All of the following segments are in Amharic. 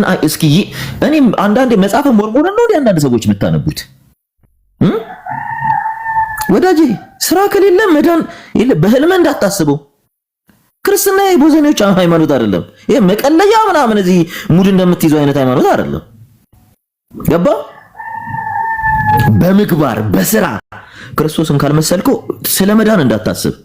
ምን እስኪ እኔም አንዳንዴ መጽሐፈ ሞርሞንን ነው አንዳንድ ሰዎች የምታነቡት ወዳጄ ስራ ከሌለ መዳን የለ በህልም እንዳታስበው ክርስትና የቦዘኔዎች ሃይማኖት አይደለም ይሄ መቀለያ ምናምን እዚህ ሙድ እንደምትይዘው አይነት ሃይማኖት አይደለም ገባ በምግባር በስራ ክርስቶስን ካልመሰልከው ስለ መዳን እንዳታስብ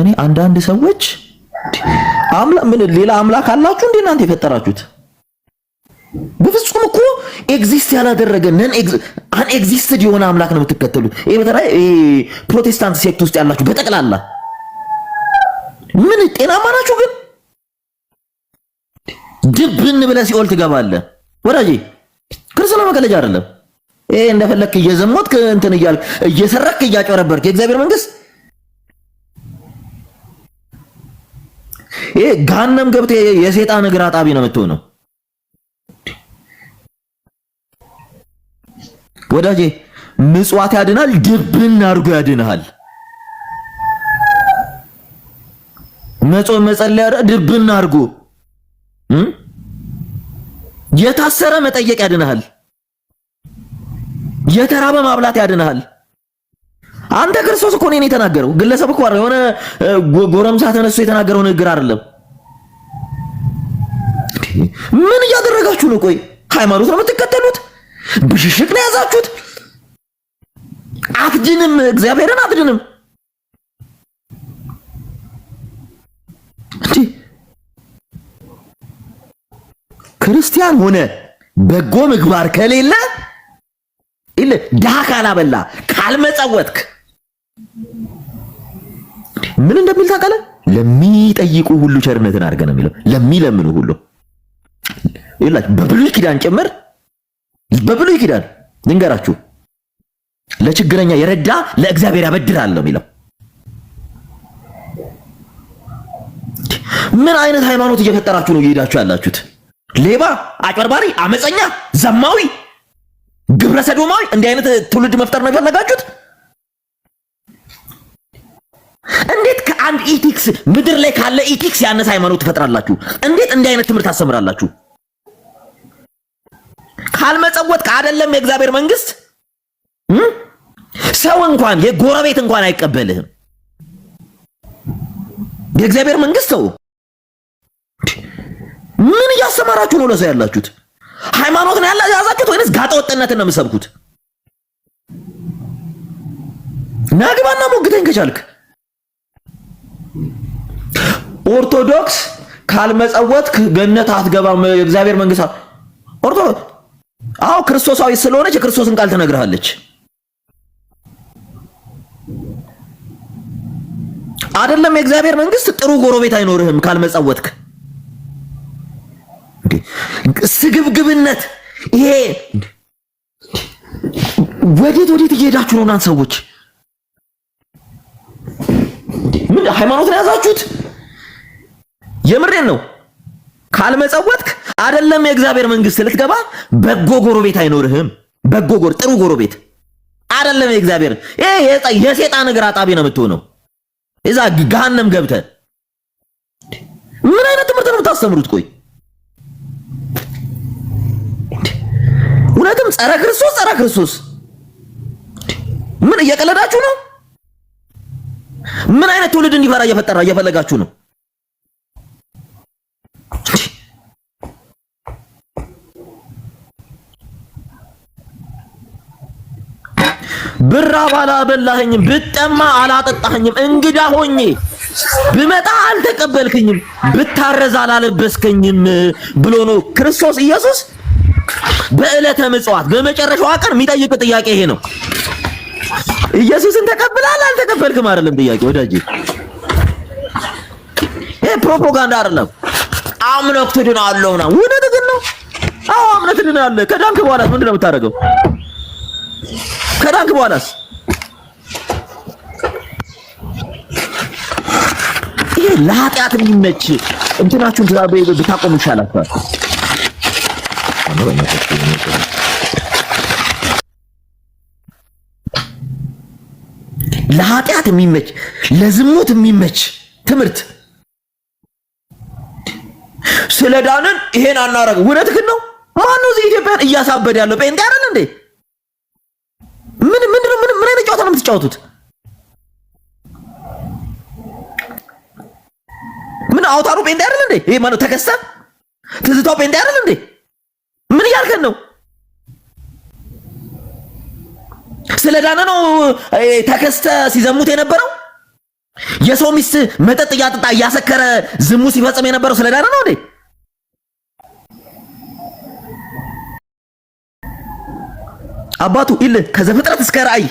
እኔ አንዳንድ ሰዎች ምን ሌላ አምላክ አላችሁ እንዴ እናንተ የፈጠራችሁት በፍጹም እኮ ኤግዚስት ያላደረገ አን ኤግዚስትድ የሆነ አምላክ ነው የምትከተሉት ይሄ በተለይ ፕሮቴስታንት ሴክት ውስጥ ያላችሁ በጠቅላላ ምን ጤናማ ናችሁ ግን ድብን ብለህ ሲኦል ትገባለህ ወዳጄ ክርስቶስ መቀለጃ አይደለም ይሄ እንደፈለክ እየዘሞትክ እንትን እያልክ እየሰረክ እያጨረበርክ የእግዚአብሔር መንግስት ይሄ ገሃነም ገብተህ የሰይጣን እግር አጣቢ ነው የምትሆነው ወዳጄ ምጽዋት ያድናል ድብን አድርጎ ያድናል መጾም መጸለይ ድብን አድርጎ የታሰረ መጠየቅ ያድናል የተራበ ማብላት ያድናል አንተ ክርስቶስ እኮ ነው የተናገረው ግለሰብ እኮ አይደለም የሆነ ጎረምሳ ተነስቶ የተናገረው ንግግር አይደለም ምን እያደረጋችሁ ነው ቆይ ሃይማኖት ነው የምትከተሉት ብሽሽቅ ነው ያዛችሁት አትድንም እግዚአብሔርን አትድንም ክርስቲያን ሆነ በጎ ምግባር ከሌለ ድሃ ካላበላ ካልመጸወትክ ምን እንደሚል ታውቃለህ ለሚጠይቁ ሁሉ ቸርነትን አድርገህ ነው የሚለው ለሚለምኑ ሁሉ ይላል በብሉይ ኪዳን ጭምር በብሉይ ኪዳን ልንገራችሁ ለችግረኛ የረዳ ለእግዚአብሔር ያበድራል ነው የሚለው ምን አይነት ሃይማኖት እየፈጠራችሁ ነው እየሄዳችሁ ያላችሁት ሌባ አጭበርባሪ አመፀኛ ዘማዊ ግብረ ሰዶማዊ እንዲህ አይነት ትውልድ መፍጠር ነው የፈለጋችሁት እንዴት ከአንድ ኢቲክስ ምድር ላይ ካለ ኢቲክስ ያነሰ ሃይማኖት ትፈጥራላችሁ እንዴት እንዲህ አይነት ትምህርት ታስተምራላችሁ ካልመጸወት አይደለም የእግዚአብሔር መንግስት ሰው እንኳን የጎረቤት እንኳን አይቀበልህም የእግዚአብሔር መንግስት ነው ምን እያስተማራችሁ ነው ለሰው ያላችሁት ሃይማኖት ነው ያዛችሁት ወይስ ጋጠ ወጥነትን ነው የምትሰብኩት ናግባና ሞግተኝ ከቻልክ ኦርቶዶክስ ካልመጸወትክ ገነት አትገባም የእግዚአብሔር መንግስት ኦርቶዶክስ አው ክርስቶሳዊ ስለሆነች የክርስቶስን ቃል ተነግርሃለች አይደለም የእግዚአብሔር መንግስት ጥሩ ጎረቤት አይኖርህም ካልመጸወትክ ስግብግብነት ይሄ ወዴት እየሄዳችሁ ነው እናንተ ሰዎች ምን ሃይማኖት ነው ያዛችሁት የምሬን ነው ካልመጸወትክ አይደለም የእግዚአብሔር መንግስት ልትገባ በጎ ጎረቤት አይኖርህም ጥሩ ጎረቤት አይደለም የእግዚአብሔር ይሄ የሰይጣን እግር አጣቢ ነው የምትሆነው እዛ ገሃነም ገብተህ ምን አይነት ትምህርት ነው የምታስተምሩት ቆይ ሁለቱም ጸረ ክርስቶስ ምን እየቀለዳችሁ ነው ምን አይነት ትውልድ እንዲፈራ እየፈለጋችሁ ነው ብራ ባላ በላኸኝም ብጠማ አላጠጣኸኝም እንግዳ ሆኜ ብመጣ አልተቀበልከኝም ብታረዝ አላለበስከኝም ብሎ ነው ክርስቶስ ኢየሱስ በእለተ ምጽዋት በመጨረሻው ቀን የሚጠይቀው ጥያቄ ይሄ ነው ኢየሱስን ተቀበላል አልተቀበልክም አይደለም ጥያቄ ወዳጄ ይሄ ፕሮፓጋንዳ አይደለም አምነህ ትድናለህ ነው ወደ ግን ነው አዎ አምነህ ትድናለህ ከዳንክ በኋላስ ምንድን ነው የምታደርገው ከዳንክ በኋላስ ይሄ ለኃጢአት የሚመች እንትናችሁን ብታቆሙ ይሻላችኋል ለኃጢአት የሚመች ለዝሙት የሚመች ትምህርት ስለዳንን ይሄን አናረግ። እውነት ግን ነው። ማነው እዚህ ኢትዮጵያን እያሳበደ ያለው? ጴንጤ አይደል እንዴ? ምን አይነት ጨዋታ ነው የምትጫወቱት? ምን አውታሩ ጴንጤ አይደል እንዴ? ይሄ ማነው? ተከስተ ትዝታው ጴንጤ አይደል እንዴ? ምን እያልከን ነው? ስለዳነ ነው ተከስተ ሲዘሙት የነበረው? የሰው ሚስት መጠጥ እያጠጣ እያሰከረ ዝሙት ሲፈጽም የነበረው ስለዳነ ነው እንዴ? አባቱ ኢል ከዘፍጥረት እስከ ራእይ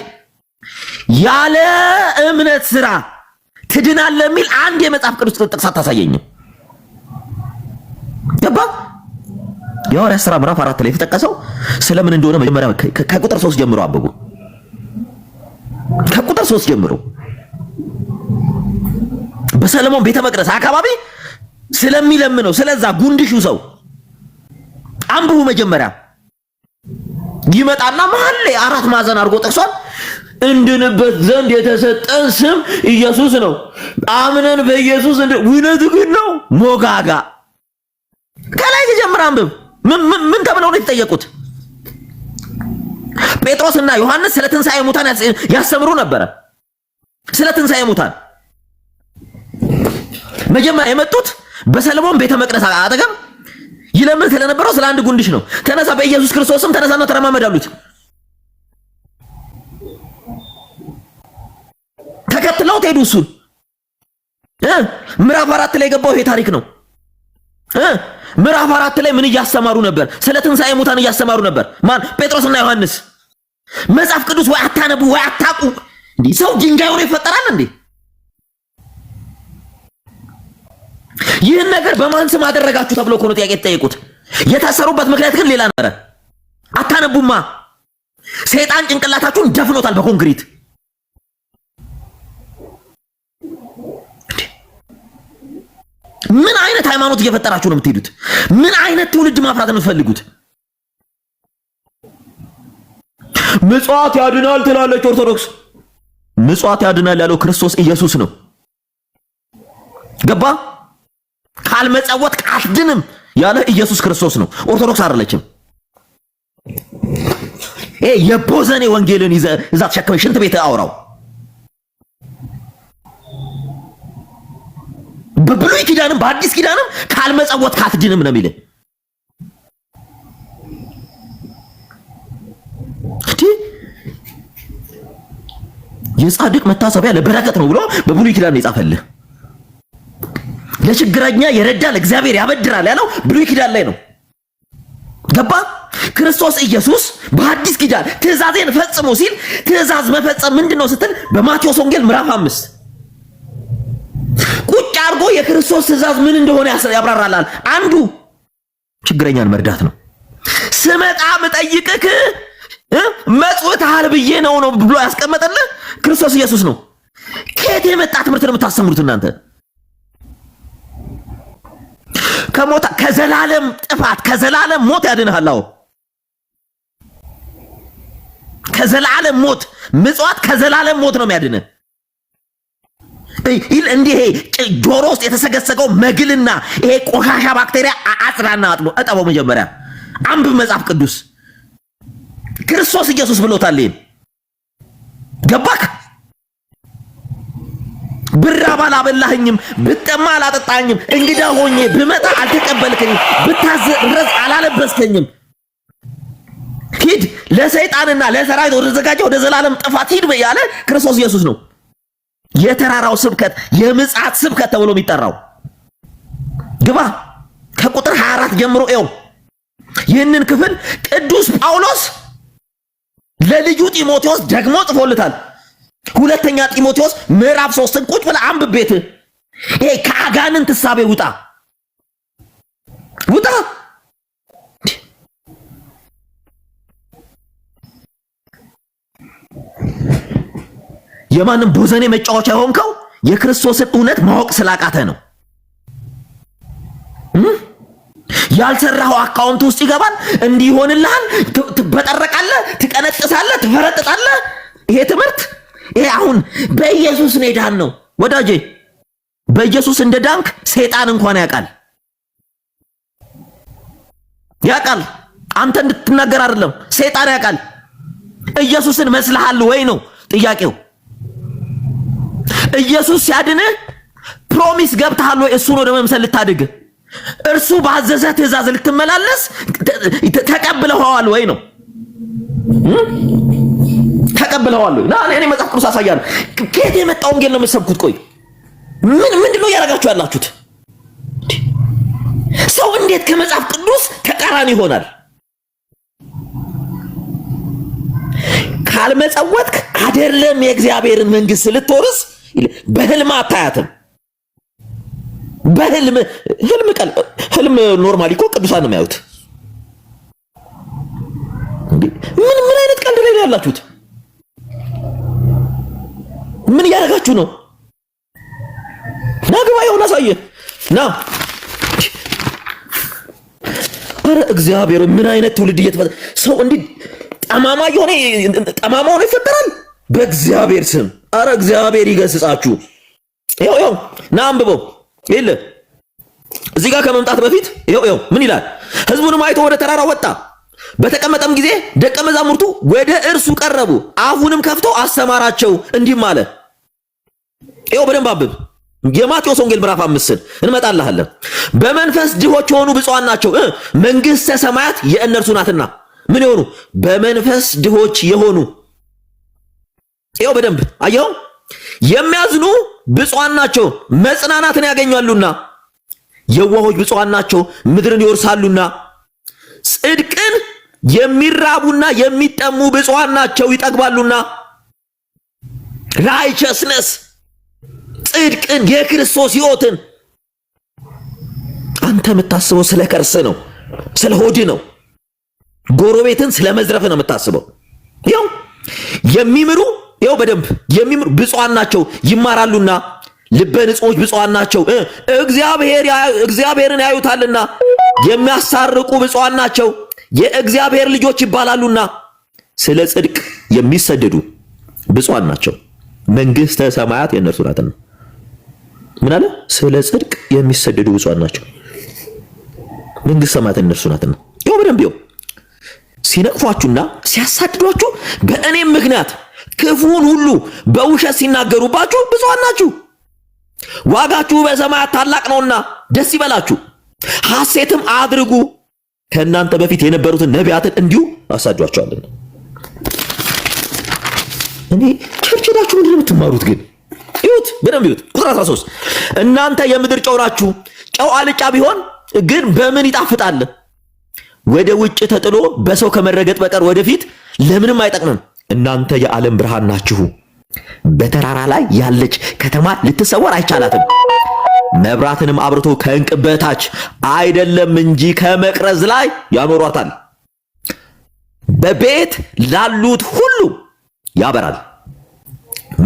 ያለ እምነት ስራ ትድናለህ የሚል አንድ የመጽሐፍ ቅዱስ ጥቅስ አታሳየኝም። ገባ? የሐዋርያት ሥራ ምዕራፍ 4 ላይ የተጠቀሰው ስለምን እንደሆነ መጀመሪያ ከቁጥር 3 ጀምሮ አብቡ። ከቁጥር 3 ጀምሮ በሰለሞን ቤተ መቅደስ አካባቢ ስለሚለምነው ስለዛ ጉንድሹ ሰው አንብቡ። መጀመሪያ ይመጣና መሀል ላይ 4 ማዕዘን አድርጎ ጠቅሷል። እንድንበት ዘንድ የተሰጠን ስም ኢየሱስ ነው። አምነን በኢየሱስ እውነት ግን ነው። ሞጋጋ ከላይ ጀምሮ አንብብ። ምን ተብለው ነው የተጠየቁት? ጴጥሮስና ዮሐንስ ስለ ትንሣኤ ሙታን ያስተምሩ ነበረ። ስለ ትንሣኤ ሙታን መጀመሪያ የመጡት በሰለሞን ቤተ መቅደስ አጠገብ ይለምን ስለነበረው ስለ አንድ ጉንድሽ ነው። ተነሳ፣ በኢየሱስ ክርስቶስም ተነሳና ተረማመድ አሉት። ተከትለው ሄዱ። እሱን ምዕራፍ 4 ላይ ገባው። ይሄ ታሪክ ነው። ምዕራፍ 4 ላይ ምን እያስተማሩ ነበር? ስለ ትንሣኤ ሙታን እያስተማሩ ነበር። ማን? ጴጥሮስና ዮሐንስ። መጽሐፍ ቅዱስ ወይ አታነቡ ወይ አታቁ። እንዴ ሰው ድንጋይ ሆኖ ይፈጠራል እንዴ? ይህን ነገር በማን ስም አደረጋችሁ ተብሎ እኮ ነው ጥያቄ ተጠየቁት። የታሰሩበት ምክንያት ግን ሌላ ነበር። አታነቡማ። ሰይጣን ጭንቅላታችሁን ደፍኖታል በኮንክሪት። ምን አይነት ሃይማኖት እየፈጠራችሁ ነው የምትሄዱት? ምን አይነት ትውልድ ማፍራት ነው የምትፈልጉት? ምጽዋት ያድናል ትላለች ኦርቶዶክስ። ምጽዋት ያድናል ያለው ክርስቶስ ኢየሱስ ነው። ገባ? ካልመጸወት አትድንም ያለ ኢየሱስ ክርስቶስ ነው። ኦርቶዶክስ አይደለችም። የቦዘኔ ወንጌልን ይዘህ እዛ ተሸክመህ ሽንት ቤት አውራው። በብሉይ ኪዳንም በአዲስ ኪዳንም ካልመጸወት አትድንም ነው የሚለው። የጻድቅ መታሰቢያ ለበረከት ነው ብሎ በብሉይ ኪዳን የጻፈልህ። ለችግረኛ የረዳል እግዚአብሔር ያበድራል ያለው ብሉይ ኪዳን ላይ ነው። ገባ? ክርስቶስ ኢየሱስ በአዲስ ኪዳን ትእዛዜን ፈጽሙ ሲል ትእዛዝ መፈጸም ምንድነው ስትል በማቴዎስ ወንጌል ምዕራፍ 5 ቁጭ አድርጎ የክርስቶስ ትእዛዝ ምን እንደሆነ ያብራራላል። አንዱ ችግረኛን መርዳት ነው። ስመጣ መጠይቅክ መጽውታል ብዬ ነው ብሎ ያስቀመጠልህ ክርስቶስ ኢየሱስ ነው። ከየት የመጣ ትምህርት ነው የምታስተምሩት እናንተ? ከሞት ከዘላለም ጥፋት ከዘላለም ሞት ያድንሃል። ከዘላለም ሞት ምጽዋት ከዘላለም ሞት ነው የሚያድንህ። እንዲህ ጆሮ ውስጥ የተሰገሰገው መግልና ይሄ ቆሻሻ ባክቴሪያ አጽዳና አጥቦ እጠበው። መጀመሪያ አንብብ መጽሐፍ ቅዱስ። ክርስቶስ ኢየሱስ ብሎታል። ገባክ? ብራብ አላበላኸኝም፣ ብጠማ አላጠጣኸኝም፣ እንግዳ ሆኜ ብመጣ አልተቀበልከኝም፣ ብታዘዝ አላለበስከኝም። ሂድ ለሰይጣንና ለሰራዊት ወደ ተዘጋጀው ወደ ዘላለም ጥፋት ሂድ ያለ ክርስቶስ ኢየሱስ ነው። የተራራው ስብከት የምጽአት ስብከት ተብሎ የሚጠራው ግባ። ከቁጥር 24 ጀምሮ ይኸው ይህንን ክፍል ቅዱስ ጳውሎስ ለልጁ ጢሞቴዎስ ደግሞ ጽፎልታል። ሁለተኛ ጢሞቴዎስ ምዕራፍ 3ን ቁጭ ብለህ አንብብ። ቤት ይሄ ከአጋንንት ሕሳቤ ውጣ። የማንም ቦዘኔ መጫወቻ የሆንከው የክርስቶስን እውነት ማወቅ ስላቃተ ነው። ያልሰራው አካውንት ውስጥ ይገባል፣ እንዲሆንልሃል፣ ትበጠረቃለህ፣ ትቀነጥሳለህ፣ ትፈረጥጣለህ። ይሄ ትምህርት ይሄ አሁን በኢየሱስ ነው ዳን ነው ወዳጄ። በኢየሱስ እንደ ዳንክ ሰይጣን እንኳን ያውቃል። አንተ እንድትናገር አይደለም ሰይጣን ያውቃል። ኢየሱስን መስልሃል ወይ ነው ጥያቄው። ኢየሱስ ሲያድንህ ፕሮሚስ ገብተሃል ወይ? እሱ ነው ለመምሰል ልታድግ እርሱ ባዘዘ ትእዛዝ ልትመላለስ ተቀብለዋል ወይ ነው? ተቀብለዋል ወይ? እኔ መጽሐፍ ቅዱስ አሳያለሁ። ከየት የመጣ ወንጌል ነው የምትሰብኩት? ቆይ ምንድነው ያደርጋችሁ ያላችሁት? ሰው እንዴት ከመጽሐፍ ቅዱስ ተቃራኒ ይሆናል? ካልመጸወትክ አይደለም የእግዚአብሔርን መንግስት ልትወርስ በህልም አታያትም። ህልም ኖርማሊ እኮ ቅዱሳን ነው የሚያዩት። ምን አይነት ቀልድ ላይ ነው ያላችሁት? ምን እያደረጋችሁ ነው? ናግባ የሆነ አሳየ ና። አረ እግዚአብሔር ምን አይነት ትውልድ እየተፈጠረ ሰው እንዲህ ጠማማ ሆኖ ይፈጠራል በእግዚአብሔር ስም። አረ እግዚአብሔር ይገስጻችሁ። ይኸው ና አንብበው። ይለ እዚህ ጋር ከመምጣት በፊት ይኸው ምን ይላል? ህዝቡንም አይቶ ወደ ተራራ ወጣ። በተቀመጠም ጊዜ ደቀ መዛሙርቱ ወደ እርሱ ቀረቡ። አፉንም ከፍቶ አስተማራቸው እንዲህም አለ። ይኸው በደንብ አንብብ። የማቴዎስ ወንጌል ምዕራፍ 5 እንመጣለን። በመንፈስ ድሆች የሆኑ ብፁዓን ናቸው መንግሥተ ሰማያት የእነርሱ ናትና። ምን የሆኑ? በመንፈስ ድሆች የሆኑ። ይኸው በደንብ አየው። የሚያዝኑ ብፁዓን ናቸው መጽናናትን ያገኛሉና። የዋሆች ብፁዓን ናቸው ምድርን ይወርሳሉና። ጽድቅን የሚራቡና የሚጠሙ ብፁዓን ናቸው ይጠግባሉና። ራይቸስነስ ጽድቅን የክርስቶስ ሕይወትን። አንተ የምታስበው ስለ ከርስ ነው፣ ስለ ሆድ ነው። ጎረቤትን ስለ መዝረፍ ነው የምታስበው። ያው የሚምሩ ያው በደንብ የሚምሩ ብፁዓን ናቸው ይማራሉና። ልበ ንጹሖች ብፁዓን ናቸው እግዚአብሔርን ያዩታልና። የሚያሳርቁ ብፁዓን ናቸው የእግዚአብሔር ልጆች ይባላሉና። ስለ ጽድቅ የሚሰደዱ ብፁዓን ናቸው መንግሥተ ሰማያት የእነርሱ ናትና። ምን አለ? ስለ ጽድቅ የሚሰደዱ ብፁዓን ናቸው መንግሥተ ሰማያት የእነርሱ ናትና። ያው በደንብ ያው ሲነቅፏችሁና ሲያሳድዷችሁ በእኔም ምክንያት ክፉን ሁሉ በውሸት ሲናገሩባችሁ ብፁዓን ናችሁ። ዋጋችሁ በሰማያት ታላቅ ነውና ደስ ይበላችሁ፣ ሐሴትም አድርጉ። ከእናንተ በፊት የነበሩትን ነቢያትን እንዲሁ አሳዷቸዋልና። እኔ ቸርች ሄዳችሁ ምንድን ነው የምትማሩት ግን? ይሁት በደንብ ይሁት። ቁጥር 13 እናንተ የምድር ጨው ናችሁ። ጨው አልጫ ቢሆን ግን በምን ይጣፍጣል? ወደ ውጭ ተጥሎ በሰው ከመረገጥ በቀር ወደፊት ለምንም አይጠቅምም። እናንተ የዓለም ብርሃን ናችሁ። በተራራ ላይ ያለች ከተማ ልትሰወር አይቻላትም። መብራትንም አብርቶ ከዕንቅብ በታች አይደለም እንጂ ከመቅረዝ ላይ ያኖሯታል፣ በቤት ላሉት ሁሉ ያበራል።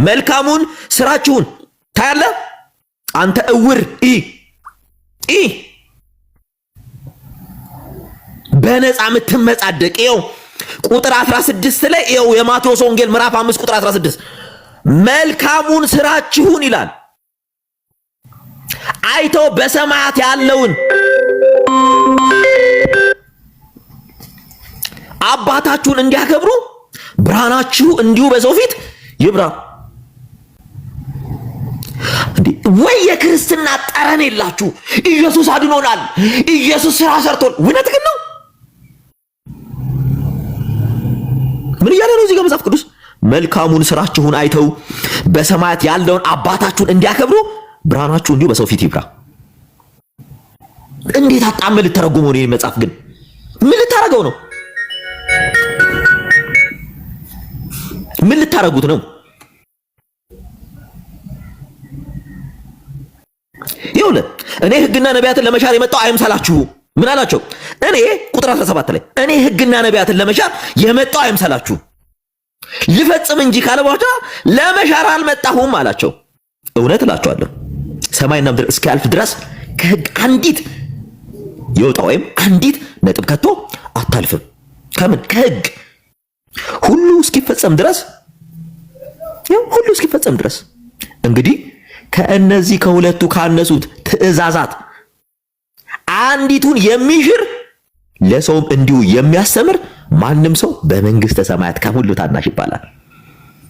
መልካሙን ስራችሁን ታያለህ። አንተ እውር በነፃ የምትመጻደቅ ይኸው ቁጥር 16 ላይ ይኸው የማቴዎስ ወንጌል ምዕራፍ 5 ቁጥር 16 መልካሙን ስራችሁን ይላል አይተው በሰማያት ያለውን አባታችሁን እንዲያከብሩ ብርሃናችሁ እንዲሁ በሰው ፊት ይብራ። ወይ የክርስትና ጠረን የላችሁ። ኢየሱስ አድኖናል፣ ኢየሱስ ስራ ሰርቶል። እውነት ግን ነው። ምን እያለ ነው እዚህ ጋር መጽሐፍ ቅዱስ? መልካሙን ስራችሁን አይተው በሰማያት ያለውን አባታችሁን እንዲያከብሩ ብርሃናችሁ እንዲሁ በሰው ፊት ይብራ። እንዴት አጣመ ልተረጉመው ነው? መጽሐፍ ግን ምን ልታረገው ነው? ምን ልታረጉት ነው? ይኸውልህ እኔ ሕግና ነቢያትን ለመሻር የመጣው አይምሰላችሁ። ምን አላቸው? እኔ ቁጥር 17 ላይ እኔ ሕግና ነቢያትን ለመሻር የመጣው አይምሰላችሁ ልፈጽም እንጂ ካለ በኋላ ለመሻር አልመጣሁም አላቸው። እውነት እላችኋለሁ ሰማይና ምድር እስኪያልፍ ድረስ ከሕግ አንዲት ይወጣ ወይም አንዲት ነጥብ ከቶ አታልፍም። ከምን? ከሕግ ሁሉ እስኪፈጸም ድረስ ያው ሁሉ እስኪፈጸም ድረስ እንግዲህ ከእነዚህ ከሁለቱ ካነሱት ትእዛዛት አንዲቱን የሚሽር ለሰውም እንዲሁ የሚያስተምር ማንም ሰው በመንግስተ ሰማያት ከሁሉ ታናሽ ይባላል።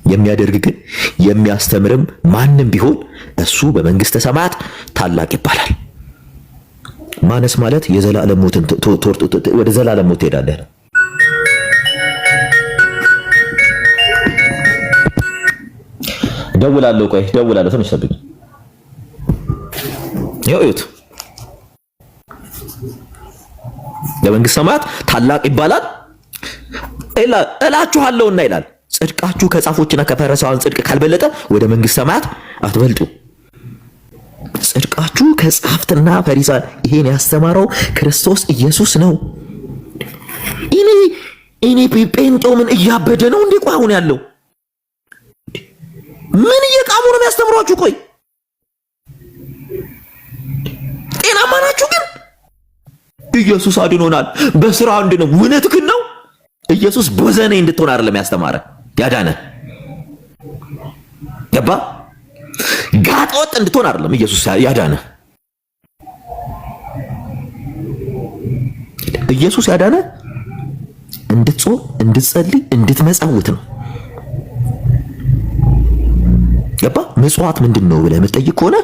የሚያደርግ ግን የሚያስተምርም ማንም ቢሆን እሱ በመንግስተ ሰማያት ታላቅ ይባላል። ማነስ ማለት የዘላለም ሞትን ወደ ዘላለም ሞት ትሄዳለህ ነው። ደውላለሁ፣ ቆይ ደውላለሁ፣ ትንሽ ጠብቅ። ይሁት ለመንግስተ ሰማያት ታላቅ ይባላል እላችኋለሁና ይላል። ጽድቃችሁ ከጻፎችና ከፈሪሳውያን ጽድቅ ካልበለጠ ወደ መንግስተ ሰማያት አትበልጡ። ጽድቃችሁ ከጻፍትና ፈሪሳውያን፣ ይሄን ያስተማረው ክርስቶስ ኢየሱስ ነው። እኔ ጴንጤው ምን እያበደ ነው እንዴ? ቆይ አሁን ያለው ምን እየቃሙ ነው የሚያስተምሯችሁ? ቆይ ጤናማ ናችሁ? ግን ኢየሱስ አድኖናል በስራ አንድ ነው። እውነትህን ነው። ኢየሱስ ቦዘኔ እንድትሆን አይደለም ያስተማረ ያዳነ ገባ? ጋጠወጥ እንድትሆን አይደለም ኢየሱስ ያዳነ። ኢየሱስ ያዳነ እንድትጾም፣ እንድትጸልይ፣ እንድትመጸውት ነው። ገባ? ምጽዋት ምንድነው ብለህ የምትጠይቅ ከሆነ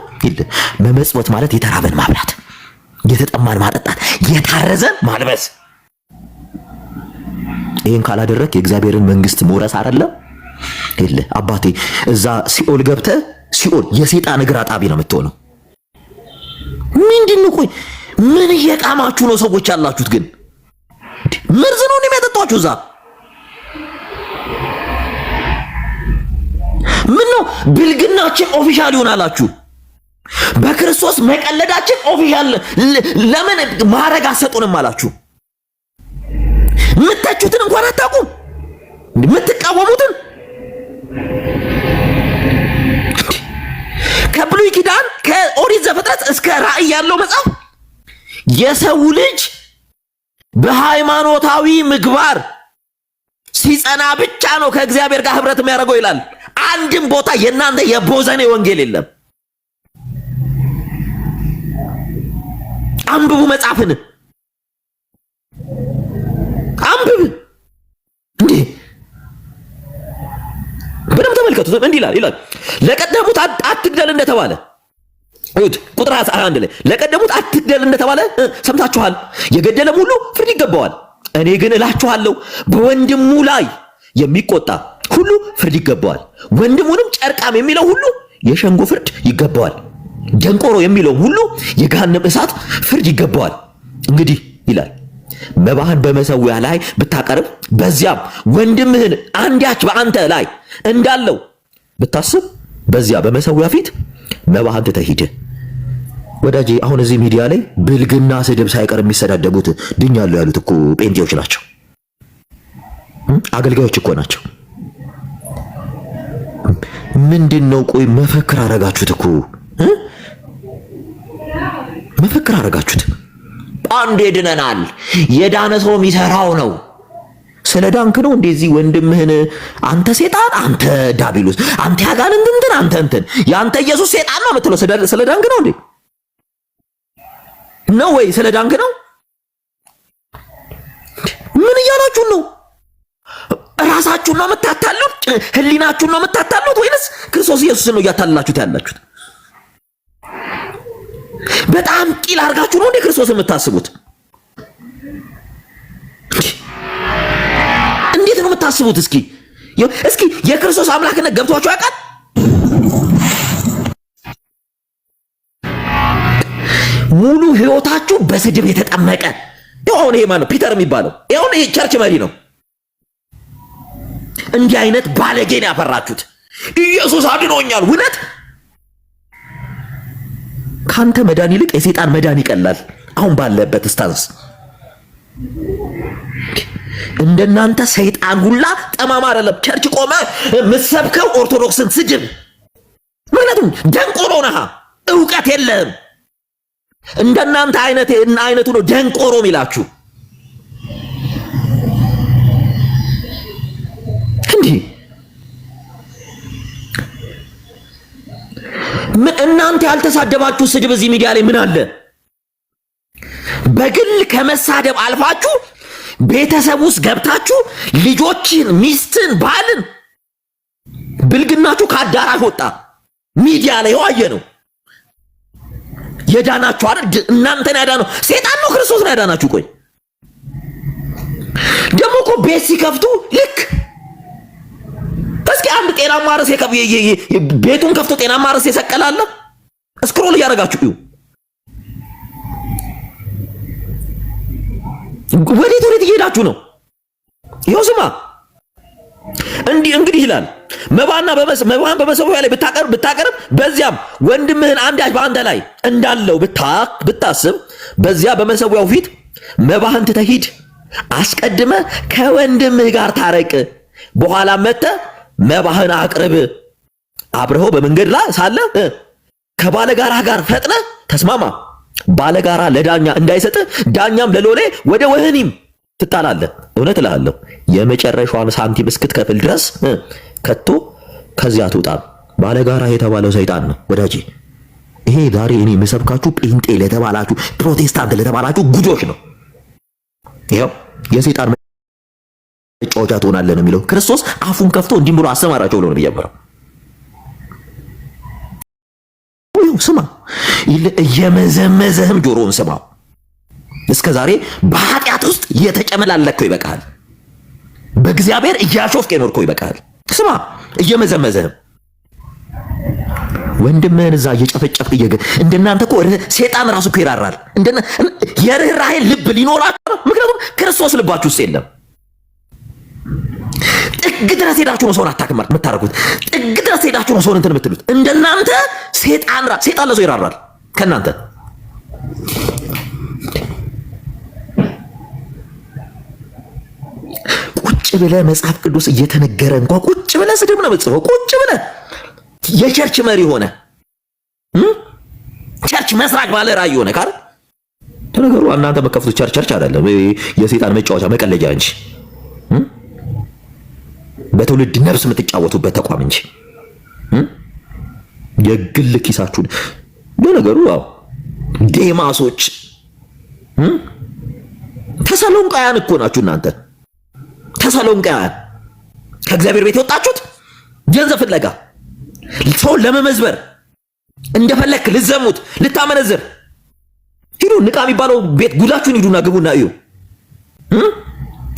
መመጽወት ማለት የተራበን ማብላት፣ የተጠማን ማጠጣት፣ የታረዘን ማልበስ። ይሄን ካላደረክ የእግዚአብሔርን መንግስት መውረስ አይደለም። አባቴ እዛ ሲኦል ገብተህ ሲኦል የሰይጣን እግር አጣቢ ነው የምትሆነው። ምንድነው? ቆይ ምን እየቃማችሁ ነው ሰዎች ያላችሁት? ግን መርዝ ነው የሚያጠጣችሁ እዛ። ምን ነው ብልግናችን ኦፊሻል ይሆናላችሁ? በክርስቶስ መቀለዳችን ኦፊሻል። ለምን ማረግ አሰጡንም አላችሁ? ምታችሁትን እንኳን አታውቁም። ምትቃወሙትን ከብሉይ ኪዳን ከኦሪት ዘፍጥረት እስከ ራእይ ያለው መጽሐፍ የሰው ልጅ በሃይማኖታዊ ምግባር ሲጸና ብቻ ነው ከእግዚአብሔር ጋር ህብረት የሚያደርገው ይላል። አንድም ቦታ የናንተ የቦዘኔ ወንጌል የለም። አንብቡ መጽሐፍን አንብብ እንዴ በደም ተመልከቱት። እንዲህ ይላል ለቀደሙት አትግደል እንደተባለ እዩት። ቁጥር 11 ላይ ለቀደሙት አትግደል እንደተባለ ሰምታችኋል። የገደለም ሁሉ ፍርድ ይገባዋል። እኔ ግን እላችኋለሁ በወንድሙ ላይ የሚቆጣ ሁሉ ፍርድ ይገባዋል። ወንድሙንም ጨርቃም የሚለው ሁሉ የሸንጎ ፍርድ ይገባዋል። ደንቆሮ የሚለው ሁሉ የገሃነም እሳት ፍርድ ይገባዋል። እንግዲህ ይላል መባህን በመሰዊያ ላይ ብታቀርብ በዚያም ወንድምህን አንዳች በአንተ ላይ እንዳለው ብታስብ በዚያ በመሰዊያ ፊት መባህን ትተህ ሂድ። ወዳጄ አሁን እዚህ ሚዲያ ላይ ብልግና ስድብ ሳይቀር የሚሰዳደቡት ድኛሉ ያሉት እኮ ጴንጤዎች ናቸው። አገልጋዮች እኮ ናቸው። ምንድነው? ቆይ መፈክር አረጋችሁት እኮ መፈክር አረጋችሁት። አንዴ ድነናል። የዳነ ሰው የሚሰራው ነው። ስለ ዳንክ ነው እንደዚህ ወንድምህን አንተ ሴጣን፣ አንተ ዳቢሎስ፣ አንተ ያጋንንት እንትን፣ አንተ እንትን ያንተ ኢየሱስ ሴጣን ነው የምትለው ስለ ዳንክ ነው እንዴ? ነው ወይ ስለ ዳንክ ነው? ምን እያላችሁ ነው? ራሳችሁን ነው የምታታሉት? ህሊናችሁን ነው የምታታሉት? ወይንስ ክርስቶስ ኢየሱስን ነው እያታላችሁት ያላችሁት? በጣም ቂል አድርጋችሁ ነው እንደ ክርስቶስ የምታስቡት? እንዴት ነው የምታስቡት? እስኪ የክርስቶስ አምላክነት ገብቷችሁ ያውቃል? ሙሉ ህይወታችሁ በስድብ የተጠመቀ ይሁን። ይሄ ማለት ፒተር የሚባለው ይሁን። ይሄ ቸርች መሪ ነው። እንዲህ አይነት ባለጌን ያፈራችሁት። ኢየሱስ አድኖኛል። እውነት ካንተ መዳን ይልቅ የሰይጣን መዳን ይቀላል። አሁን ባለበት ስታንስ እንደናንተ ሰይጣን ሁላ ጠማማ አይደለም። ቸርች ቆመ ምሰብከው ኦርቶዶክስን ስድብ። ምክንያቱም ደንቆሮ ነህ፣ ዕውቀት የለህም። እንደናንተ አይነቱ ነው ደንቆሮ ሚላችሁ እንዴ። ምን እናንተ ያልተሳደባችሁ ስድብ እዚህ ሚዲያ ላይ ምን አለ? በግል ከመሳደብ አልፋችሁ ቤተሰብ ውስጥ ገብታችሁ ልጆችን፣ ሚስትን፣ ባልን ብልግናችሁ ከአዳራሽ ወጣ። ሚዲያ ላይ ዋየ ነው የዳናችሁ አይደል? እናንተን ያዳነው ሰይጣን ነው ክርስቶስ ነው ያዳናችሁ። ቆይ ደግሞ እኮ ቤት ሲከፍቱ ልክ እስኪ አንድ ጤናማ ርዕስ ቤቱን ከፍቶ ጤናማ ርዕስ የሰቀላለ ስክሮል እያደረጋችሁ እዩ። ወዴት እየሄዳችሁ ነው? ይኸው ስማ እንግዲህ ይላል መባን በመሰዊያው ላይ ብታቀርብ በዚያም ወንድምህን አንዳች በአንተ ላይ እንዳለው ብታስብ በዚያ በመሰዊያው ፊት መባህን ትተህ ሂድ። አስቀድመ ከወንድምህ ጋር ታረቅ፣ በኋላ መጥተህ መባህን አቅርብ። አብረኸው በመንገድ ላይ ሳለ ከባለጋራ ጋር ፈጥነ ተስማማ። ባለጋራ ለዳኛ እንዳይሰጥህ ዳኛም ለሎሌ ወደ ወህኒም ትጣላለህ። እውነት እልሃለሁ የመጨረሻዋን ሳንቲም እስክትከፍል ድረስ ከቶ ከዚያ ትውጣም። ባለጋራ የተባለው ሰይጣን ነው ወዳጄ። ይሄ ዛሬ እኔ የምሰብካችሁ ጴንጤ ለተባላችሁ ፕሮቴስታንት ለተባላችሁ ጉጆች ነው። ይሄው የሰይጣን መጫወቻ ትሆናለህ ነው የሚለው ክርስቶስ። አፉን ከፍቶ እንዲህ ብሎ አሰማራቸው ብሎ ነው የሚጀምረው። ስማ እየመዘመዘህም ጆሮውን ስማው። እስከ ዛሬ በኃጢአት ውስጥ እየተጨመላለከው ይበቃል። በእግዚአብሔር እያሾፍክ የኖርከው ይበቃል። ስማ እየመዘመዘህም ወንድምህን እዛ እየጨፈጨፍክ እንደናንተ እኮ ሰይጣን ራሱ እኮ ይራራል። የርህራሄ ልብ ሊኖራችሁ፣ ምክንያቱም ክርስቶስ ልባችሁ ውስጥ የለም። ጥግ ድረስ ሄዳችሁ ነው ሰውን አታክ የምታረጉት። ጥግ ድረስ ሄዳችሁ ነው ሰውን እንትን የምትሉት። እንደናንተ ሰይጣን ለሰው ይራራል ከናንተ። ቁጭ ብለህ መጽሐፍ ቅዱስ እየተነገረ እንኳን ቁጭ ብለህ ስድብ ነው የምትጽፈው። ቁጭ ብለህ የቸርች መሪ ሆነ ቸርች መስራቅ ባለ ራእይ ሆነ ካለ ተነገሩ። እናንተ መከፍቱት ቸርች አይደለም፣ የሰይጣን መጫወቻ መቀለጃ እንጂ በትውልድ ነፍስ የምትጫወቱበት ተቋም እንጂ የግል ኪሳችሁን በነገሩ ያው ዴማሶች ተሰሎንቃውያን እኮ ናችሁ እናንተ። ተሰሎንቃውያን ከእግዚአብሔር ቤት የወጣችሁት ገንዘብ ፍለጋ፣ ሰውን ለመመዝበር፣ እንደፈለክ ልዘሙት፣ ልታመነዝር ሂዱ። ንቃ የሚባለው ቤት ጉዳችሁን ሂዱና ግቡና እዩ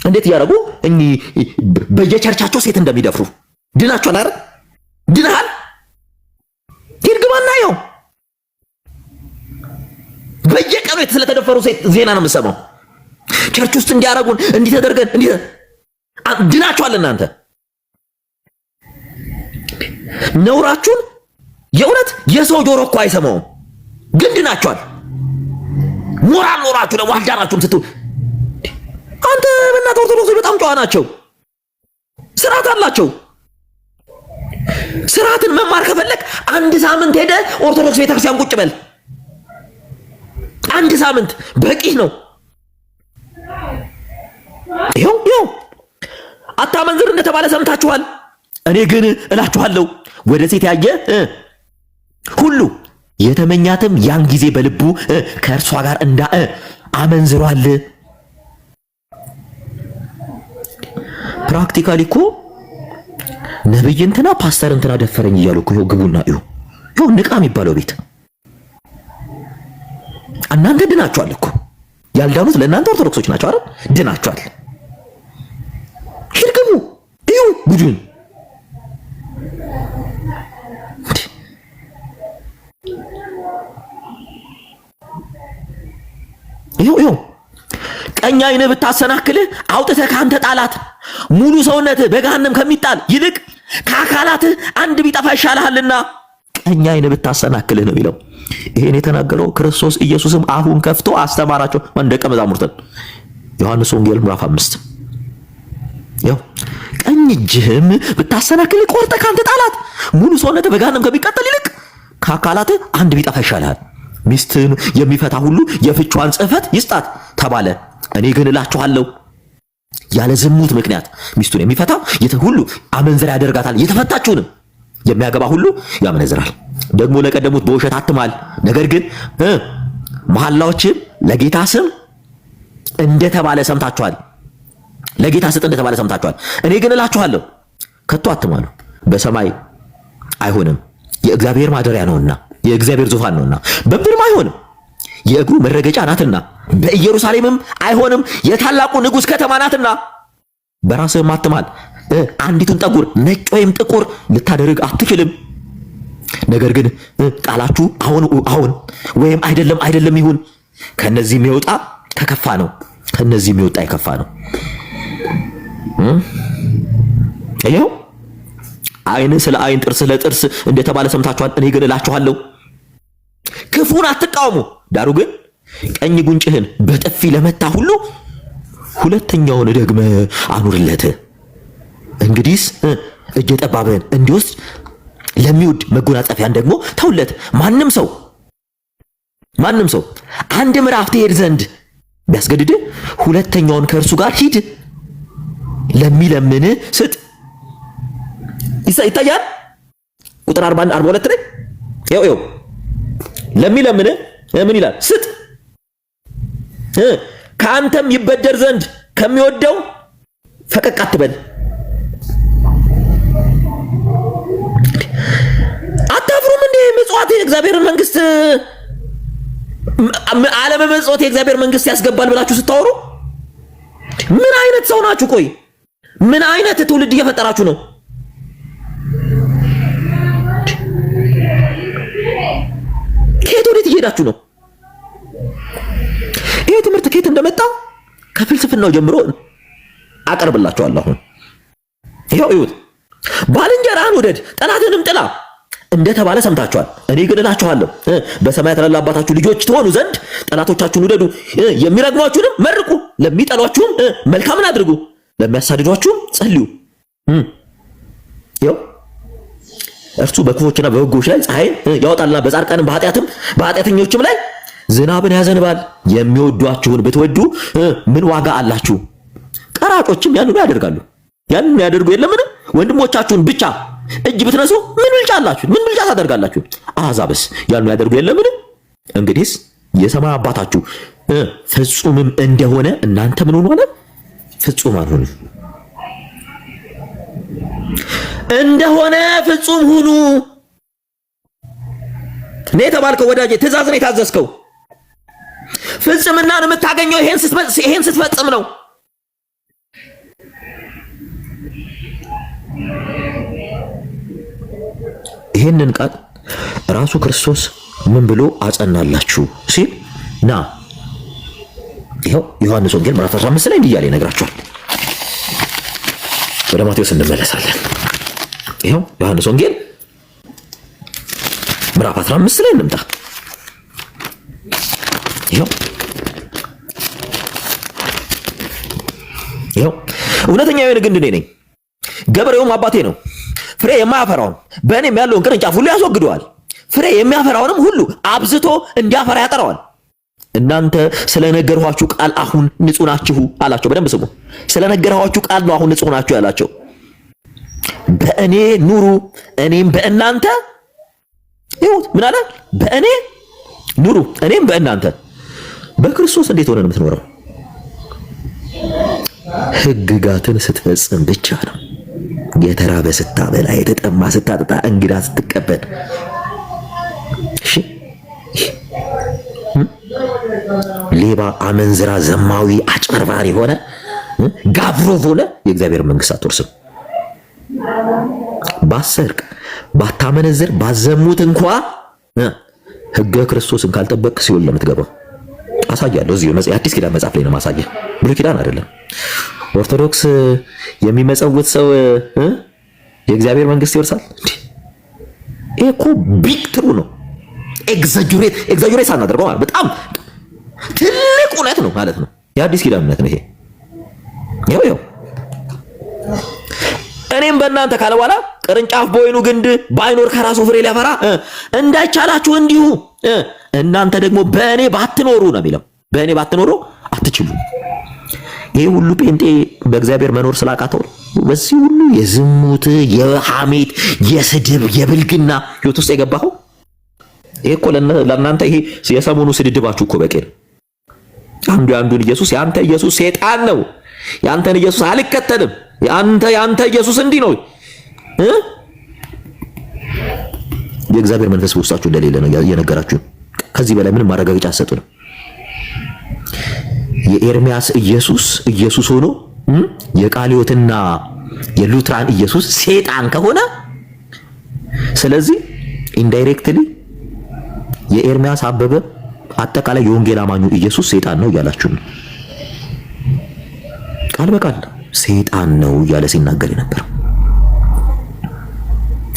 እንዴት እያደረጉ በየቸርቻቸው ሴት እንደሚደፍሩ። ድናችኋል አይደል? ድናሃል? ሂድ ግባና እዩ። በየቀኑ ስለተደፈሩ ሴት ዜና ነው የምሰማው። ቸርች ውስጥ እንዲያረጉን እንዲተደርገን ድናችኋል እናንተ። ነውራችሁን የእውነት የሰው ጆሮ እኮ አይሰማውም፣ ግን ድናችኋል። ሞራል ኖራችሁ ደግሞ አልዳናችሁም ስትሉ አንተ በእናትህ ኦርቶዶክሶች በጣም ጨዋ ናቸው፣ ስርዓት አላቸው። ስርዓትን መማር ከፈለክ አንድ ሳምንት ሄደ ኦርቶዶክስ ቤተክርስቲያን ቁጭ በል። አንድ ሳምንት በቂ ነው። ይኸው አታመንዝር እንደተባለ ሰምታችኋል። እኔ ግን እላችኋለሁ ወደ ሴት ያየ ሁሉ የተመኛትም ያን ጊዜ በልቡ ከእርሷ ጋር አመንዝሯል። ፕራክቲካሊ እኮ ነብይ እንትና ፓስተር እንትና ደፈረኝ እያሉ እኮ ይኸው ግቡና እዩ። ይኸው ንቃ የሚባለው ቤት እናንተ ድናችኋል እኮ። ያልዳኑት ለእናንተ ኦርቶዶክሶች ናቸው አይደል? ድናችኋል። ሂድ ግቡ እዩ ጉዱን። ይኸው ቀኝ ዓይንህ ብታሰናክልህ አውጥተህ ካንተ ጣላት። ሙሉ ሰውነትህ በገሃነም ከሚጣል ይልቅ ከአካላትህ አንድ ቢጠፋ ይሻልሃልና ቀኝ ዓይንህ ብታሰናክልህ ነው የሚለው። ይሄን የተናገረው ክርስቶስ ኢየሱስም አፉን ከፍቶ አስተማራቸው ደቀ መዛሙርትን። ዮሐንስ ወንጌል ምዕራፍ 5 ያው ቀኝ እጅህም ብታሰናክልህ ቆርጠህ ካንተ ጣላት። ሙሉ ሰውነትህ በገሃነም ከሚቃጠል ይልቅ ከአካላትህ አንድ ቢጠፋ ይሻልሃል። ሚስትን የሚፈታ ሁሉ የፍቿን ጽሕፈት ይስጣት ተባለ። እኔ ግን እላችኋለሁ ያለ ዝሙት ምክንያት ሚስቱን የሚፈታ ሁሉ አመንዝራ ያደርጋታል፣ የተፈታችውንም የሚያገባ ሁሉ ያመነዝራል። ደግሞ ለቀደሙት በውሸት አትማል፣ ነገር ግን መሐላዎችም ለጌታ ስም እንደተባለ ሰምታችኋል። ለጌታ ስጥ እንደተባለ ሰምታችኋል። እኔ ግን እላችኋለሁ ከቶ አትማሉ። በሰማይ አይሆንም፣ የእግዚአብሔር ማደሪያ ነውና፣ የእግዚአብሔር ዙፋን ነውና። በምድርም አይሆንም፣ የእግሩ መረገጫ ናትና። በኢየሩሳሌምም አይሆንም፣ የታላቁ ንጉሥ ከተማ ናትና። በራስህም አትማል። አንዲቱን ጠጉር ነጭ ወይም ጥቁር ልታደርግ አትችልም። ነገር ግን ቃላችሁ አሁን ወይም አይደለም ይሁን። ከነዚህ የሚወጣ ከከፋ ነው፣ ከነዚህ የሚወጣ የከፋ ነው። ይሄው ዓይን ስለ ዓይን ጥርስ ለጥርስ እንደተባለ ሰምታችኋል። እኔ ግን እላችኋለሁ ክፉን አትቃወሙ። ዳሩ ግን ቀኝ ጉንጭህን በጥፊ ለመታ ሁሉ ሁለተኛውን ደግመህ አኑርለት። እንግዲህስ እጀ ጠባብህን እንዲወስድ ለሚወድ መጎናጸፊያን ደግሞ ተውለት። ማንም ሰው አንድ ምዕራፍ ትሄድ ዘንድ ቢያስገድድህ ሁለተኛውን ከእርሱ ጋር ሂድ። ለሚለምን ስጥ። ይታያል ቁጥር 41 42 ላይ ይኸው ለሚለምን ምን ይላል? ስጥ። ከአንተም ይበደር ዘንድ ከሚወደው ፈቀቅ አትበል። አታፍሩም እንዴ? ምጽዋት የእግዚአብሔርን መንግስት አለመመጽወት የእግዚአብሔር መንግስት ያስገባል ብላችሁ ስታወሩ ምን አይነት ሰው ናችሁ? ቆይ ምን አይነት ትውልድ እየፈጠራችሁ ነው? ከየት ወዴት እየሄዳችሁ ነው? ይሄ ትምህርት ከየት እንደመጣ ከፍልስፍናው ጀምሮ አቀርብላችኋለሁ። አሁን ይሄው ይሁት ባልንጀራህን ውደድ ጠላትህንም ጥላ እንደተባለ ሰምታችኋል። እኔ ግን እላችኋለሁ በሰማያት ላለ አባታችሁ ልጆች ትሆኑ ዘንድ ጠላቶቻችሁን ውደዱ፣ የሚረግሟችሁንም መርቁ፣ ለሚጠሏችሁም መልካምን አድርጉ፣ ለሚያሳድዷችሁም ጸልዩ። ይኸው እርሱ በክፎችና በበጎች ላይ ፀሐይን ያወጣልና በጻድቃንም በኃጢአተኞችም ላይ ዝናብን ያዘንባል። የሚወዷችሁን ብትወዱ ምን ዋጋ አላችሁ? ቀራጮችም ያንኑ ያደርጋሉ። ያንኑ ያደርጉ የለምን? ወንድሞቻችሁን ብቻ እጅ ብትነሱ ምን ብልጫ አላችሁ? ምን ብልጫ ታደርጋላችሁ? አሕዛብስ ያንኑ ያደርጉ የለምን? እንግዲህስ የሰማይ አባታችሁ ፍጹምም እንደሆነ እናንተ ምን ሆኑ? ፍጹማን ሁኑ። እንደሆነ ፍጹም ሁኑ። እኔ የተባልከው ወዳጄ ትእዛዝ ነው የታዘዝከው። ፍጽምናን የምታገኘው ይሄን ስትፈጽም ነው። ይሄንን ቃል ራሱ ክርስቶስ ምን ብሎ አጸናላችሁ ሲል ና ይኸው ዮሐንስ ወንጌል ምዕራፍ 15 ላይ እንዲህ እያለ ይነግራችኋል። ወደ ማቴዎስ እንመለሳለን። ይኸው ዮሐንስ ወንጌል ምዕራፍ 15 ላይ እንምጣ። ይኸው እውነተኛ የወይን ግንድ እኔ ነኝ፣ ገበሬውም አባቴ ነው። ፍሬ የማያፈራውን በእኔም ያለውን ቅርንጫፍ ሁሉ ያስወግደዋል፣ ፍሬ የሚያፈራውንም ሁሉ አብዝቶ እንዲያፈራ ያጠራዋል። እናንተ ስለነገርኋችሁ ቃል አሁን ንጹህ ናችሁ አላቸው። በደንብ ስሙ። ስለነገርኋችሁ ቃል ነው አሁን ንጹህ ናችሁ ያላቸው። በእኔ ኑሩ እኔም በእናንተ። ይሁት ምን አለ? በእኔ ኑሩ እኔም በእናንተ። በክርስቶስ እንዴት ሆነን የምትኖረው? ሕግጋትን ስትፈጽም ብቻ ነው። የተራበ ስታበላ፣ የተጠማ ስታጠጣ፣ እንግዳ ስትቀበል። እሺ ሌባ፣ አመንዝራ፣ ዘማዊ፣ አጭበርባሪ ሆነ ጋብሮቭ ሆነ የእግዚአብሔር መንግስት አትወርስም። ባሰርቅ፣ ባታመነዝር፣ ባዘሙት እንኳ ሕገ ክርስቶስን ካልጠበቅ ሲኦል ለምትገባው አሳያለሁ። እዚህ አዲስ ኪዳን መጽሐፍ ላይ ነው ማሳየህ፣ ብሉይ ኪዳን አይደለም። ኦርቶዶክስ የሚመጸውት ሰው የእግዚአብሔር መንግስት ይወርሳል? ይሄ እኮ ቢግ ትሩ ነው። ኤግዛጁሬት ሳናደርገው ማለት በጣም ትልቅ እውነት ነው ማለት ነው። የአዲስ ኪዳን እውነት ነው ይሄ። ይኸው እኔም በእናንተ ካለ በኋላ ቅርንጫፍ በወይኑ ግንድ ባይኖር ከራሱ ፍሬ ሊያፈራ እንዳይቻላችሁ እንዲሁ እናንተ ደግሞ በእኔ ባትኖሩ ነው የሚለው። በእኔ ባትኖሩ አትችሉም። ይሄ ሁሉ ጴንጤ በእግዚአብሔር መኖር ስላቃተው በዚህ ሁሉ የዝሙት፣ የሐሜት፣ የስድብ፣ የብልግና ህይወት ውስጥ የገባው ይሄ እኮ ለእናንተ ይሄ የሰሞኑ ስድድባችሁ እኮ በቂ ነው። አንዱ የአንዱን ኢየሱስ ያንተ ኢየሱስ ሰይጣን ነው፣ ያንተን ኢየሱስ አልከተልም፣ ያንተ ኢየሱስ እንዲህ ነው። የእግዚአብሔር መንፈስ በውስጣችሁ እንደሌለ ነው የነገራችሁ። ከዚህ በላይ ምንም ማረጋገጫ አትሰጡንም። የኤርሚያስ ኢየሱስ ሆኖ የቃሊዮትና የሉትራን ኢየሱስ ሰይጣን ከሆነ ስለዚህ ኢንዳይሬክትሊ የኤርሚያስ አበበ አጠቃላይ የወንጌል አማኙ ኢየሱስ ሰይጣን ነው እያላችሁ ነው። ቃል በቃል ሰይጣን ነው እያለ ሲናገር ነበር።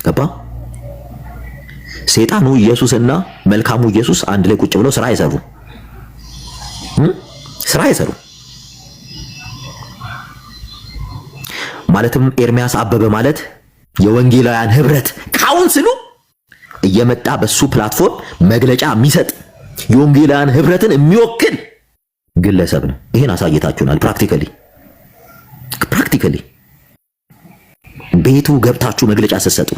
ገባ? ሰይጣኑ ኢየሱስና መልካሙ ኢየሱስ አንድ ላይ ቁጭ ብለው ስራ አይሰሩ ማለትም ኤርሚያስ አበበ ማለት የወንጌላውያን ህብረት ካውንስሉ እየመጣ በሱ ፕላትፎርም መግለጫ የሚሰጥ የወንጌላውያን ህብረትን የሚወክል ግለሰብ ነው። ይሄን አሳይታችሁናል። ፕራክቲካሊ ቤቱ ገብታችሁ መግለጫ ስትሰጡ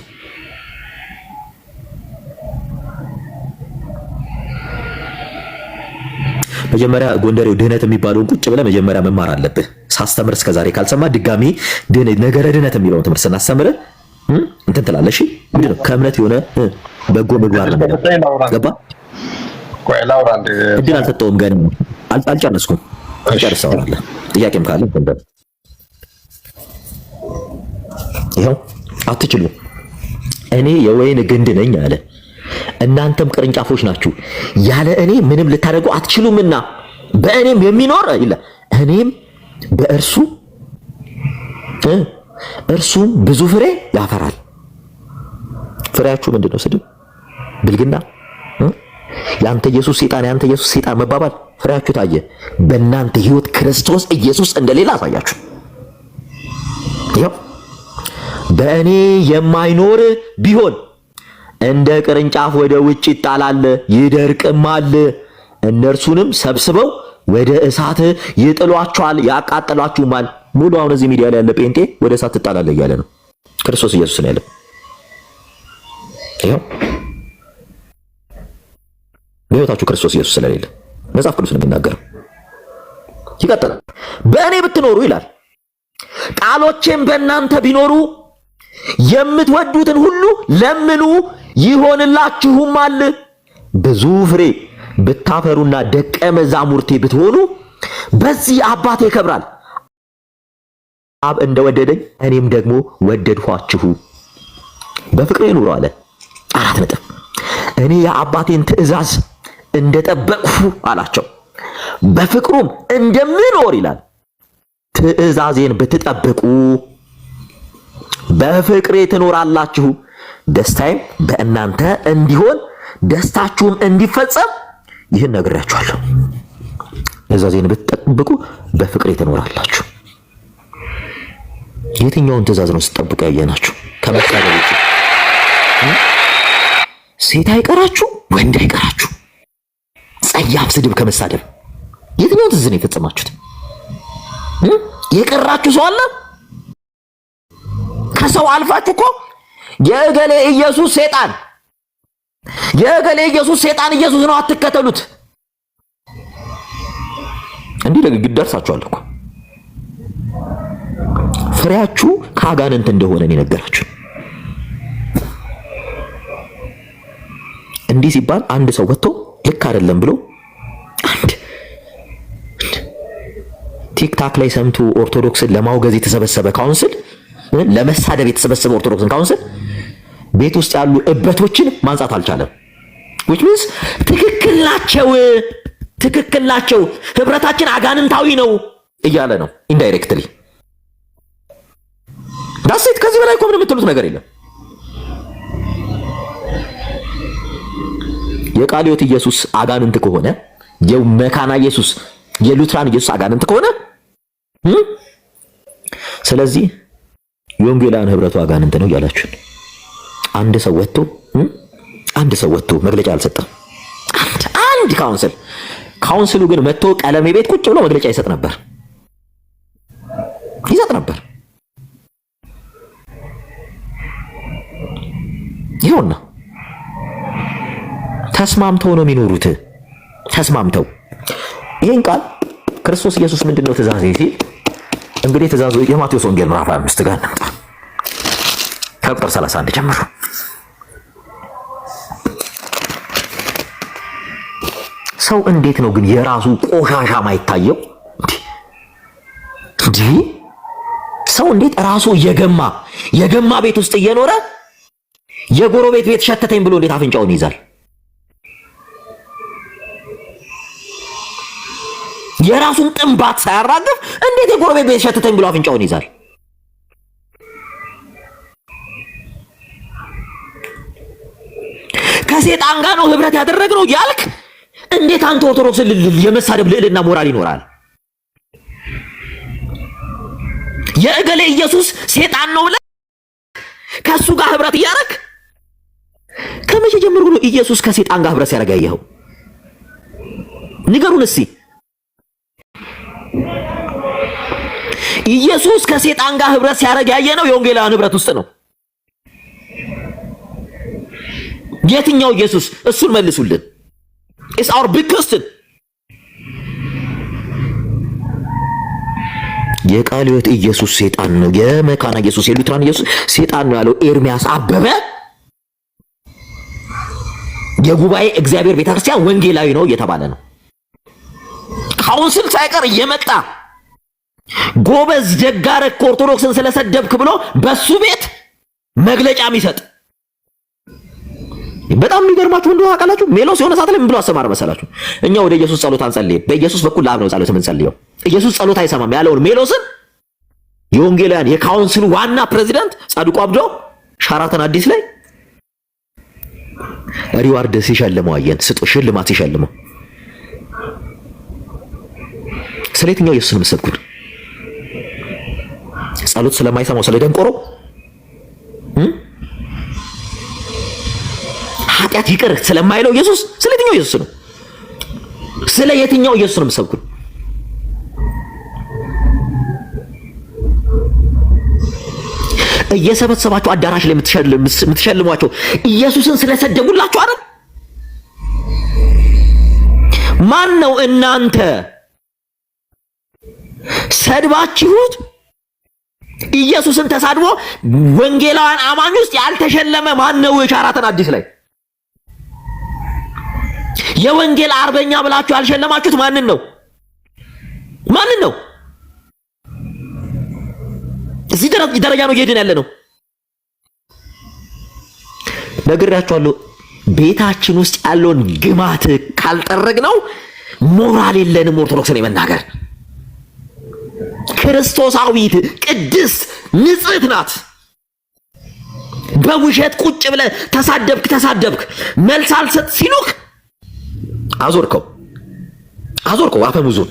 መጀመሪያ ጎንደሬው ድህነት የሚባለውን ቁጭ ብለህ መጀመሪያ መማር አለብህ። ሳስተምር እስከዛሬ ካልሰማ ድጋሚ ነገረ ድህነት የሚለውን ትምህርት ስናስተምር እንትን ትላለህ። እሺ ምንድነው? ከእምነት የሆነ በጎ ምግባር ነው። ገባ? እድል አልሰጠውም ገና አልጨረስኩም። አልጨርሰዋለሁ። ጥያቄም ካለ እንደ ይኸው አትችሉ እኔ የወይን ግንድ ነኝ አለ፣ እናንተም ቅርንጫፎች ናችሁ። ያለ እኔ ምንም ልታደርጉ አትችሉምና በእኔም የሚኖር ይላል እኔም በእርሱ እርሱም ብዙ ፍሬ ያፈራል። ፍሬያችሁ ምንድነው? ስድብ፣ ብልግና፣ ያንተ ኢየሱስ ሰይጣን መባባል ፍሬያችሁ ታየ። በእናንተ ህይወት ክርስቶስ ኢየሱስ እንደሌላ አሳያችሁ። ይኸው በእኔ የማይኖር ቢሆን እንደ ቅርንጫፍ ወደ ውጭ ይጣላል ይደርቅማል። እነርሱንም ሰብስበው ወደ እሳት ይጥሏቸዋል ያቃጥሏችሁማል። ሙሉ አሁን እዚህ ሚዲያ ላይ ያለ ጴንጤ ወደ እሳት ትጣላለህ እያለ ነው። ክርስቶስ ኢየሱስ ነው ያለው። ይኸው በሕይወታችሁ ክርስቶስ ኢየሱስ ስለሌለ መጽሐፍ ቅዱስ ነው የሚናገረው። ይቀጥላል። በእኔ ብትኖሩ ይላል ቃሎቼም በእናንተ ቢኖሩ የምትወዱትን ሁሉ ለምኑ ይሆንላችሁማል። ብዙ ፍሬ ብታፈሩና ደቀ መዛሙርቴ ብትሆኑ በዚህ አባቴ ይከብራል። አብ እንደወደደኝ እኔም ደግሞ ወደድኋችሁ፣ በፍቅሬ ኑሩ አለ። 4 ነጥብ። እኔ የአባቴን ትእዛዝ እንደጠበቅሁ አላቸው፣ በፍቅሩም እንደምኖር ይላል። ትእዛዜን ብትጠብቁ በፍቅሬ ትኖራላችሁ፣ ደስታዬም በእናንተ እንዲሆን ደስታችሁም እንዲፈጸም ይህን ነግሬያችኋለሁ። ትእዛዜን ብትጠብቁ በፍቅሬ ትኖራላችሁ። የትኛውን ትእዛዝ ነው ስትጠብቁ ያየናችሁ? ከመሳደብ ውጪ ሴት አይቀራችሁ፣ ወንድ አይቀራችሁ፣ ጸያፍ ስድብ ከመሳደብ የትኛውን ትእዛዝ ነው የፈጸማችሁት? የቀራችሁ ሰው አለ? ከሰው አልፋችሁ እኮ የእገሌ ኢየሱስ ሰይጣን ኢየሱስ ነው አትከተሉት። እንዲህ ለግድ ደርሳችኋል እኮ። ፍሬያችሁ ከአጋንንት እንደሆነ ነው የነገራችሁ። እንዲህ ሲባል አንድ ሰው ወጥቶ ልክ አይደለም ብሎ አንድ ቲክታክ ላይ ሰምቶ ኦርቶዶክስን ለማውገዝ የተሰበሰበ ካውንስል፣ ለመሳደብ የተሰበሰበ ኦርቶዶክስን ካውንስል ቤት ውስጥ ያሉ እበቶችን ማንጻት አልቻለም። which means ትክክል ናቸው ህብረታችን አጋንንታዊ ነው እያለ ነው ኢንዳይሬክትሊ። ዳሴት ከዚህ በላይ እኮ ምን የምትሉት ነገር የለም። የቃሊዮት ኢየሱስ አጋንንት ከሆነ የመካና ኢየሱስ የሉትራን ኢየሱስ አጋንንት ከሆነ ስለዚህ የወንጌላውያን ህብረቱ አጋንንት ነው እያላችሁ አንድ ሰው ወጥቶ መግለጫ አልሰጠም። አንድ ካውንስሉ ግን መጥቶ ቀለሜ ቤት ቁጭ ብሎ መግለጫ ይሰጥ ነበር። ይሁንና ተስማምተው ነው የሚኖሩት። ተስማምተው ይሄን ቃል ክርስቶስ ኢየሱስ ምንድነው ትእዛዜ ሲል እንግዲህ ትእዛዙ የማቴዎስ ወንጌል ምዕራፍ 25 ጋር እንምጣ። ከቁጥር 31 ጀምሮ ሰው እንዴት ነው ግን የራሱ ቆሻሻ ማይታየው? እንዴ ሰው እንዴት ራሱ የገማ ቤት ውስጥ እየኖረ የጎረቤት ቤት ሸተተኝ ብሎ እንዴት አፍንጫውን ይዛል? የራሱን ጥንባት ሳያራግፍ እንዴት የጎረቤት ቤት ሸተተኝ ብሎ አፍንጫውን ይዛል? ከሰይጣን ጋር ነው ህብረት ያደረግነው ያልክ እንዴት አንተ ኦርቶዶክስ የመሳደብ ልዕልና ሞራል ይኖራል? የእገሌ ኢየሱስ ሰይጣን ነው ብለህ ከሱ ጋር ህብረት እያደረግ ከመቼ ጀምሮ ነው ኢየሱስ ከሰይጣን ጋር ህብረት ሲያደርግ ያየኸው? ንገሩን እስኪ። ኢየሱስ ከሰይጣን ጋር ህብረት ሲያደርግ ያየነው የወንጌላውያን ህብረት ውስጥ ነው። የትኛው ኢየሱስ? እሱን መልሱልን። It's our big question. የቃለ ሕይወት ኢየሱስ ሰይጣን ነው፣ የመካና ኢየሱስ የሉትራን ኢየሱስ ሰይጣን ነው ያለው ኤርሚያስ አበበ የጉባኤ እግዚአብሔር ቤተክርስቲያን ወንጌላዊ ነው እየተባለ ነው። ካውንስል ሳይቀር እየመጣ ጎበዝ ደጋረክ ኦርቶዶክስን ስለሰደብክ ብሎ በሱ ቤት መግለጫ የሚሰጥ በጣም የሚገርማችሁ እንደው አቃላችሁ ሜሎስ የሆነ ሰዓት ላይ ምን ብሎ አሰማረ መሰላችሁ? እኛ ወደ ኢየሱስ ጸሎት አንጸልይም፣ በኢየሱስ በኩል ለአብ ነው ጸሎት የምንጸልየው፣ ኢየሱስ ጸሎት አይሰማም ያለውን ሜሎስን የወንጌላውያን የካውንስሉ ዋና ፕሬዚዳንት ጻድቁ አብዶ ሻራተን አዲስ ላይ ሪዋርድ ሲሸልመው አየን። ሽልማት ሲሸልመው ስለየትኛው ኢየሱስ ነው የምትሰብኩት? ጸሎት ስለማይሰማው ስለ ደንቆሮ ኃጢአት ይቅር ስለማይለው ኢየሱስ ስለየትኛው ኢየሱስ ነው? ስለ የትኛው ኢየሱስ ነው የምትሰብኩት? እየሰበሰባችሁ አዳራሽ ላይ የምትሸልሟቸው ኢየሱስን ስለሰደቡላችሁ አይደል? ማን ነው እናንተ ሰድባችሁት ኢየሱስን ተሳድቦ ወንጌላውያን አማኝ ውስጥ ያልተሸለመ ማን ነው? ሻራተን አዲስ ላይ የወንጌል አርበኛ ብላችሁ ያልሸለማችሁት ማንን ነው? ማንን ነው? እዚህ ደረጃ ነው እየሄድን ያለ ነው። ነግራችኋለሁ። ቤታችን ውስጥ ያለውን ግማት ካልጠረግነው ሞራል የለንም ኦርቶዶክስን የመናገር። ክርስቶሳዊት ቅድስት ንጽሕት ናት። በውሸት ቁጭ ብለህ ተሳደብክ መልስ አልሰጥ ሲሉክ አዞርከው አፈሙዙን።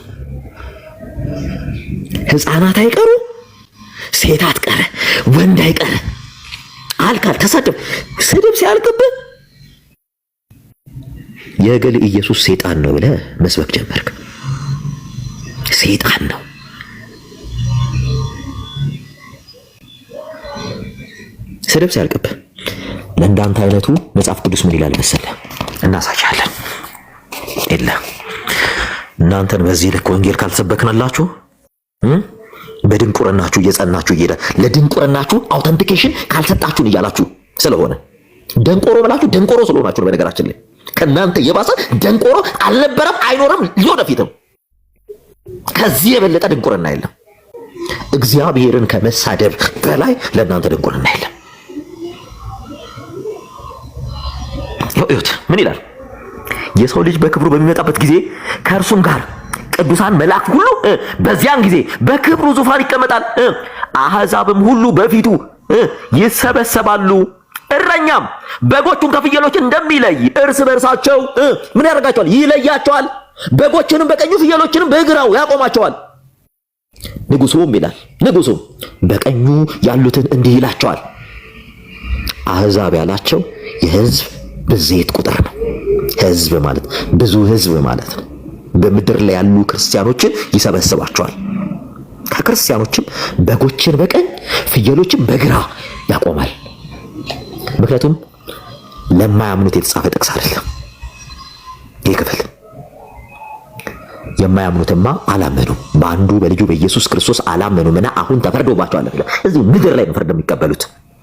ሕፃናት አይቀሩ ሴት አትቀረ ወንድ አይቀረ አልካል ተሳደብ። ስድብ ሲያልቅብህ የገሌ ኢየሱስ ሰይጣን ነው ብለህ መስበክ ጀመርክ። ሰይጣን ነው። ስድብ ሲያልቅብህ ለእንዳንተ አይነቱ መጽሐፍ ቅዱስ ምን ይላል መሰለህ? እናሳያለን። የለም እናንተን በዚህ ልክ ወንጌል ካልሰበክናላችሁ በድንቁርናችሁ እየጸናችሁ እየሄደ ለድንቁርናችሁ አውተንቲኬሽን ካልሰጣችሁን እያላችሁ ስለሆነ ደንቆሮ ብላችሁ ደንቆሮ ስለሆናችሁ ነው። በነገራችን ላይ ከናንተ የባሰ ደንቆሮ አልነበረም፣ አይኖርም፣ ሊወደፊትም ከዚህ የበለጠ ድንቁርና የለም። እግዚአብሔርን ከመሳደብ በላይ ለእናንተ ድንቁርና የለም። ይሁት ምን ይላል? የሰው ልጅ በክብሩ በሚመጣበት ጊዜ ከእርሱም ጋር ቅዱሳን መላእክት ሁሉ በዚያን ጊዜ በክብሩ ዙፋን ይቀመጣል። አሕዛብም ሁሉ በፊቱ ይሰበሰባሉ። እረኛም በጎቹን ከፍየሎች እንደሚለይ እርስ በርሳቸው ምን ያደርጋቸዋል? ይለያቸዋል። በጎችንም በቀኙ ፍየሎችንም በግራው ያቆማቸዋል። ንጉሡም ይላል፣ ንጉሡም በቀኙ ያሉትን እንዲህ ይላቸዋል። አሕዛብ ያላቸው የሕዝብ ብዜት ቁጥር ነው። ሕዝብ ማለት ብዙ ሕዝብ ማለት ነው። በምድር ላይ ያሉ ክርስቲያኖችን ይሰበስባቸዋል። ከክርስቲያኖችም በጎችን በቀኝ ፍየሎችን በግራ ያቆማል። ምክንያቱም ለማያምኑት የተጻፈ ጥቅስ አይደለም። የማያምኑትማ አላመኑም፣ በአንዱ በልጁ በኢየሱስ ክርስቶስ አላመኑምና አሁን ተፈርዶባቸዋል። እዚህ ምድር ላይ ነው ፍርድ የሚቀበሉት።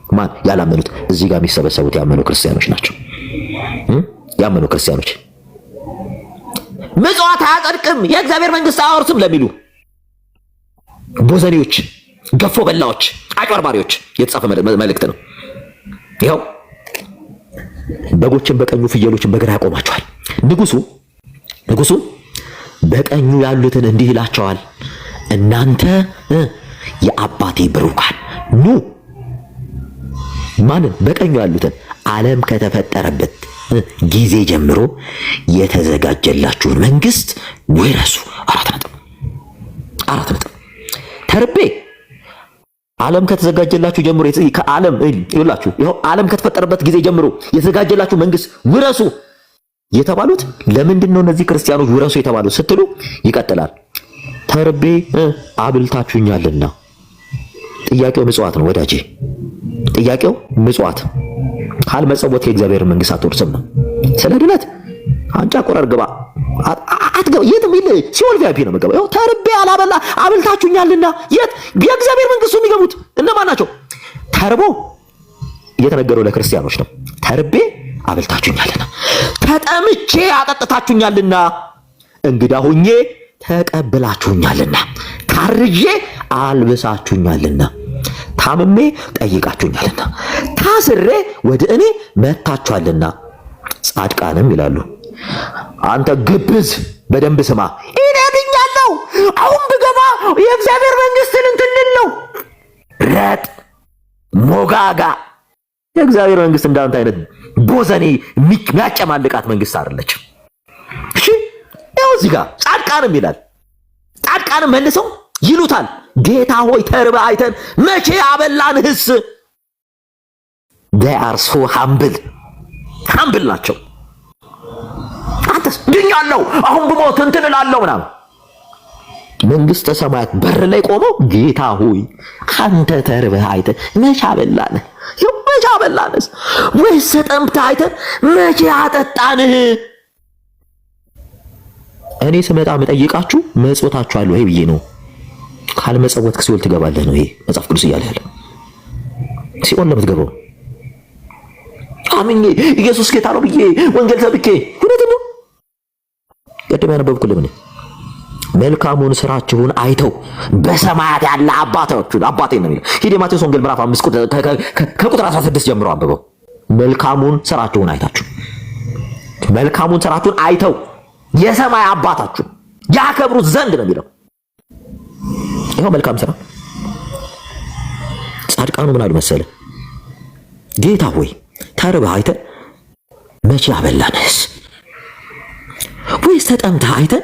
ማን? ያላመኑት። እዚህ ጋር የሚሰበሰቡት ያመኑ ክርስቲያኖች ናቸው። ያመኑ ክርስቲያኖች ምጽዋት አያጸድቅም፣ የእግዚአብሔር መንግስት አያወርስም ለሚሉ ቦዘኔዎች፣ ገፎ በላዎች፣ አጭበርባሪዎች የተጻፈ መልእክት ነው። ይኸው በጎችን በቀኙ ፍየሎችን በግራ ያቆማቸዋል። ንጉሱ በቀኙ ያሉትን እንዲህ ይላቸዋል፣ እናንተ የአባቴ ብሩካን ኑ። ማንን? በቀኙ ያሉትን ዓለም ከተፈጠረበት ጊዜ ጀምሮ የተዘጋጀላችሁን መንግስት ውረሱ። አራት ነጥብ። ተርቤ ዓለም ከተዘጋጀላችሁ ጀምሮ ከዓለም ይላችሁ ይኸው ዓለም ከተፈጠረበት ጊዜ ጀምሮ የተዘጋጀላችሁ መንግስት ውረሱ የተባሉት ለምንድን ነው? እነዚህ ክርስቲያኖች ውረሱ የተባሉት ስትሉ ይቀጥላል። ተርቤ አብልታችሁኛልና። ጥያቄው ምጽዋት ነው ወዳጄ። ጥያቄው ምጽዋት። ካልመጸወት የእግዚአብሔር መንግስት አትወርስም ነው። ስለ ድነት አንጫ ቆረር ግባ አትገባ። የትም ይል ሲኦል ቪአይፒ ነው የምገባው። ያው ተርቤ አብልታችሁኛልና። የት የእግዚአብሔር መንግስት የሚገቡት እነማን ናቸው? ተርቦ እየተነገረው ለክርስቲያኖች ነው። ተርቤ አብልታችሁኛልና፣ ተጠምቼ አጠጥታችሁኛልና፣ እንግዳ ሆኜ ተቀብላችሁኛልና፣ ታርዤ አልብሳችሁኛልና፣ ታምሜ ጠይቃችሁኛልና፣ ታስሬ ወደ እኔ መታችኋልና። ጻድቃንም ይላሉ አንተ ግብዝ በደንብ ስማ፣ እኔ አድኛለሁ፣ አሁን ብገባ የእግዚአብሔር መንግስትን እንትልል ነው። ረጥ ሞጋጋ የእግዚአብሔር መንግስት እንዳንተ አይነት ቦዘኔ የሚያጨማልቃት መንግስት አይደለችም። እሺ ያው እዚህ ጋር ጻድቃንም ይላል። ጻድቃንም መልሰው ይሉታል፣ ጌታ ሆይ ተርበህ አይተን መቼ አበላንህስ? they are so humble ናቸው። አንተስ ድኛለሁ አሁን ብሞት እንትን እላለሁ ምናምን። መንግስተ ሰማያት በር ላይ ቆመው ጌታ ሆይ አንተ ተርበህ አይተን መቼ አበላንህ? መቼ አበላንህስ? ወይስ ተጠምተህ አይተን መቼ አጠጣንህ? እኔ ስመጣ መጠይቃችሁ መጽወታችኋል ወይ ብዬ ነው። ካልመጸወትክ ሲኦል ትገባለህ ነው ይሄ መጽሐፍ ቅዱስ እያለ ያለ። ሲኦል ለምትገባው አምኜ ኢየሱስ ጌታ ነው ብዬ ወንጌል ሰብኬ እውነትም ነው። ቀደም ያነበብኩልህ ምን መልካሙን ስራችሁን አይተው በሰማያት ያለ አባቴ ነው የሚለው። ሂድ ማቴዎስ ወንጌል ምዕራፍ 5 ከቁጥር 16 ጀምሮ አንብበው። መልካሙን ስራችሁን አይተው የሰማይ አባታችሁ ያከብሩት ዘንድ ነው የሚለው። ይሄው መልካም ስራ። ጻድቃኑ ምን አሉ መሰለ? ጌታ ሆይ ተርበህ አይተን መቼ አበላንህስ? ወይስ ተጠምተህ አይተን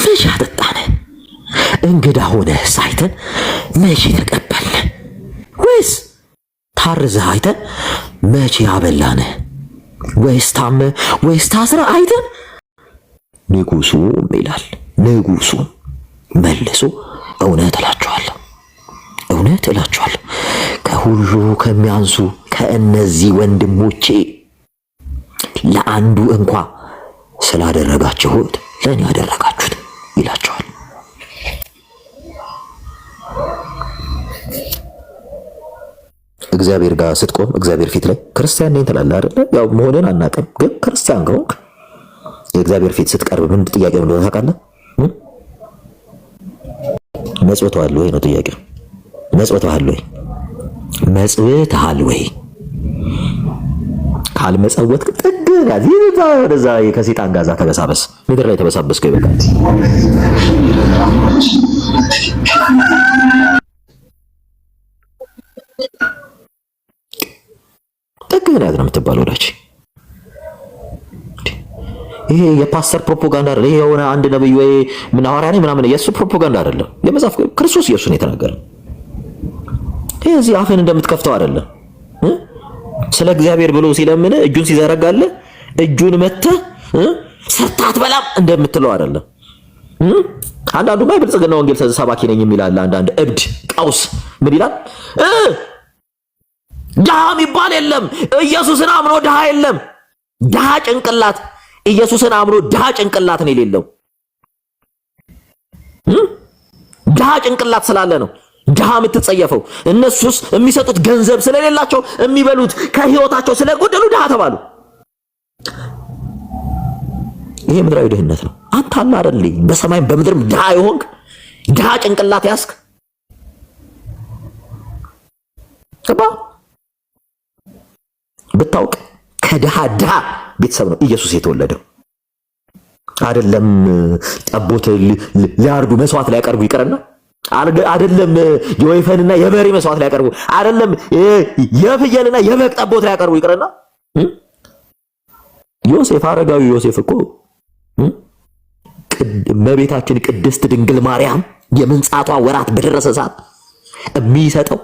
መቼ አጠጣንህ? እንግዳ ሆነህስ አይተን መቼ ተቀበልንህ? ወይስ ታርዘህ አይተን መቼ አበላንህ? ወይስ ታመህ ወይስ ታስረህ አይተን? ንጉሡም ይላል፣ ንጉሡም መልሶ እውነት እላችኋለሁ ከሁሉ ከሚያንሱ ከእነዚህ ወንድሞቼ ለአንዱ እንኳ ስላደረጋችሁት ለእኔ ያደረጋችሁት ይላቸዋል። እግዚአብሔር ጋር ስትቆም እግዚአብሔር ፊት ላይ ክርስቲያን ነኝ ትላለህ አይደል? ያው መሆንን አናውቅም፣ ግን ክርስቲያን ከሆንክ የእግዚአብሔር ፊት ስትቀርብ ምን ጥያቄው እንደሆነ ታውቃለህ? መጽወተዋል ወይ ነው ጥያቄው። መጽወተሃል ወይ? ካልመጸወትክ ጥግን ያዝ ወደዛ ከሰይጣን ጋዛ ተበሳበስ። ምድር ላይ ተበሳበስከው ይበቃል። ጥግን ያዝ ነው የምትባለው ወዳጅ። ይሄ የፓስተር ፕሮፓጋንዳ አይደለም። ይሄ የሆነ አንድ ነብይ ወይ ምን ሐዋርያ ነኝ ምናምን የሱ ፕሮፓጋንዳ አይደለም። የመጽሐፍ ክርስቶስ ኢየሱስን የተናገረ ይሄ እዚህ አፍን እንደምትከፍተው አይደለም። ስለ እግዚአብሔር ብሎ ሲለምን እጁን ሲዘረጋለ እጁን መተህ ሰርታት በላም እንደምትለው አይደለም። አንዳንዱ ባይ ብልጽግና ወንጌል ሰባኪ ነኝ የሚላል አንዳንድ እብድ ቀውስ ምን ይላል? ድሃ የሚባል የለም፣ ኢየሱስን አምኖ ድሃ የለም። ድሃ ጭንቅላት ኢየሱስን አምኖ ድሃ ጭንቅላት ነው የሌለው። ድሃ ጭንቅላት ስላለ ነው ድሃ የምትጸየፈው። እነሱስ የሚሰጡት ገንዘብ ስለሌላቸው የሚበሉት ከህይወታቸው ስለጎደሉ ድሃ ተባሉ። ይሄ ምድራዊ ድህነት ነው። አንተ አለ አይደል በሰማይም በምድርም ድሃ የሆንክ ድሃ ጭንቅላት ያስክ ከባ ብታውቅ ከድሃ ድሃ ቤተሰብ ነው ኢየሱስ የተወለደው። አይደለም ጠቦት ሊያርዱ መስዋዕት ሊያቀርቡ ይቀርና አይደለም የወይፈንና የበሬ መስዋዕት ሊያቀርቡ አይደለም የፍየልና የበግ ጠቦት ሊያቀርቡ ይቀርና ዮሴፍ አረጋዊ ዮሴፍ እኮ እመቤታችን ቅድስት ድንግል ማርያም የምንጻቷ ወራት በደረሰ ሰዓት የሚሰጠው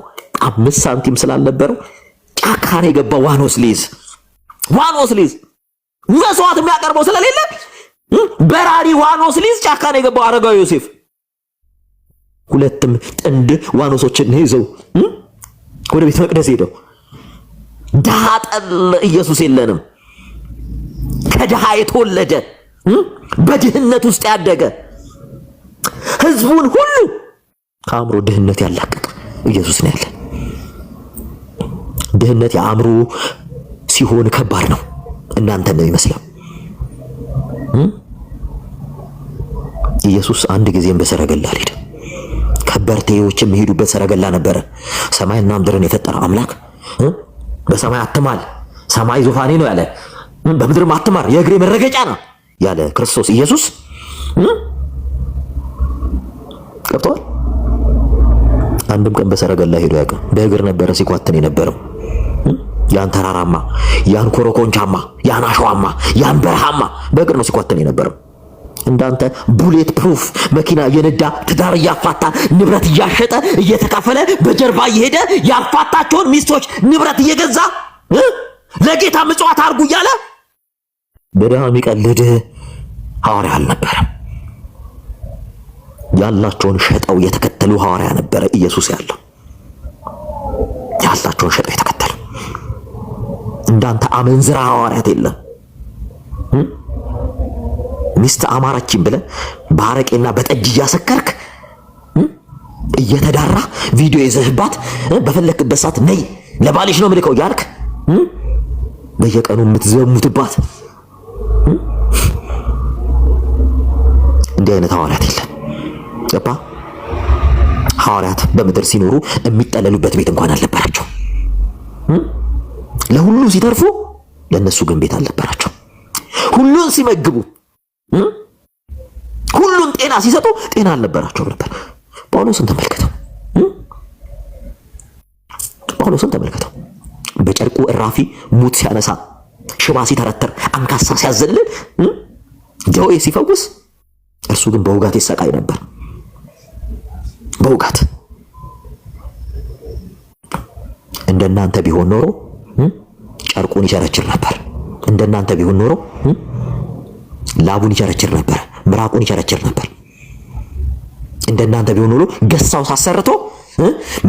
5 ሳንቲም ስላልነበረው ጫካ ነው የገባው። ዋኖስ ሊዝ መስዋዕት የሚያቀርበው ስለሌለ በራሪ ዋኖስ ሊዝ ጫካ ነው የገባው አረጋዊ ዮሴፍ። ሁለትም ጥንድ ዋኖሶችን ይዘው ወደ ቤተ መቅደስ ሄደው ድሃ ጠል ኢየሱስ የለንም። ከድሃ የተወለደ በድህነት ውስጥ ያደገ ህዝቡን ሁሉ ከአእምሮ ድህነት ያላቀቀ ኢየሱስ ነው ያለን። ድህነት የአእምሮ ሲሆን ከባድ ነው። እናንተ ነው ይመስላል። ኢየሱስ አንድ ጊዜም በሰረገላ ሄደ። ከበርቴዎች የሚሄዱበት ሰረገላ ነበረ። ሰማይና ምድርን የፈጠረ አምላክ በሰማይ አትማል፣ ሰማይ ዙፋኔ ነው ያለ፣ በምድርም አትማር የእግሬ መረገጫ ነው ያለ ክርስቶስ ኢየሱስ ገብቷል። አንድም ቀን በሰረገላ ሄዶ ያውቃል? በእግር ነበረ ሲኳትን የነበረው። ያን ተራራማ፣ ያን ኮረኮንቻማ፣ ያን አሸዋማ፣ ያን በረሃማ በእግር ነው ሲኳትን የነበረው። እንዳንተ ቡሌት ፕሩፍ መኪና እየነዳ ትዳር እያፋታ ንብረት እያሸጠ እየተካፈለ በጀርባ እየሄደ ያፋታቸውን ሚስቶች ንብረት እየገዛ ለጌታ ምጽዋት አርጉ እያለ በደሃ የሚቀልድ ሐዋርያ አልነበረም። ያላቸውን ሸጠው የተከተሉ ሐዋርያ ነበረ ኢየሱስ ያለው። ያላቸውን ሸጠው የተከተሉ እንዳንተ አመንዝራ ሐዋርያት የለም። ሚስት አማራችን ብለ ባረቄና በጠጅ እያሰከርክ እየተዳራ ቪዲዮ ይዘህባት በፈለክበት ሰዓት ነይ ለባልሽ ነው ምልከው ያልክ በየቀኑ የምትዘሙትባት እንዲህ አይነት ሐዋርያት የለም። ገባ? ሐዋርያት በምድር ሲኖሩ የሚጠለሉበት ቤት እንኳን አልነበራቸው። ለሁሉ ሲተርፉ ለነሱ ግን ቤት አልነበራቸው። ሁሉን ሲመግቡ ሁሉን ጤና ሲሰጡ ጤና አልነበራቸውም ነበር። ጳውሎስን ተመልከተው። በጨርቁ እራፊ ሙት ሲያነሳ፣ ሽባ ሲተረተር፣ አንካሳ ሲያዘልል፣ ደዌ ሲፈውስ፣ እርሱ ግን በውጋት ይሰቃይ ነበር። በውጋት እንደናንተ ቢሆን ኖሮ ጨርቁን ይቸረችር ነበር። እንደናንተ ቢሆን ኖሮ ላቡን ይቸረችር ነበር፣ ምራቁን ይቸረችር ነበር። እንደናንተ ቢሆን ኖሮ ገሳው ሳሰርቶ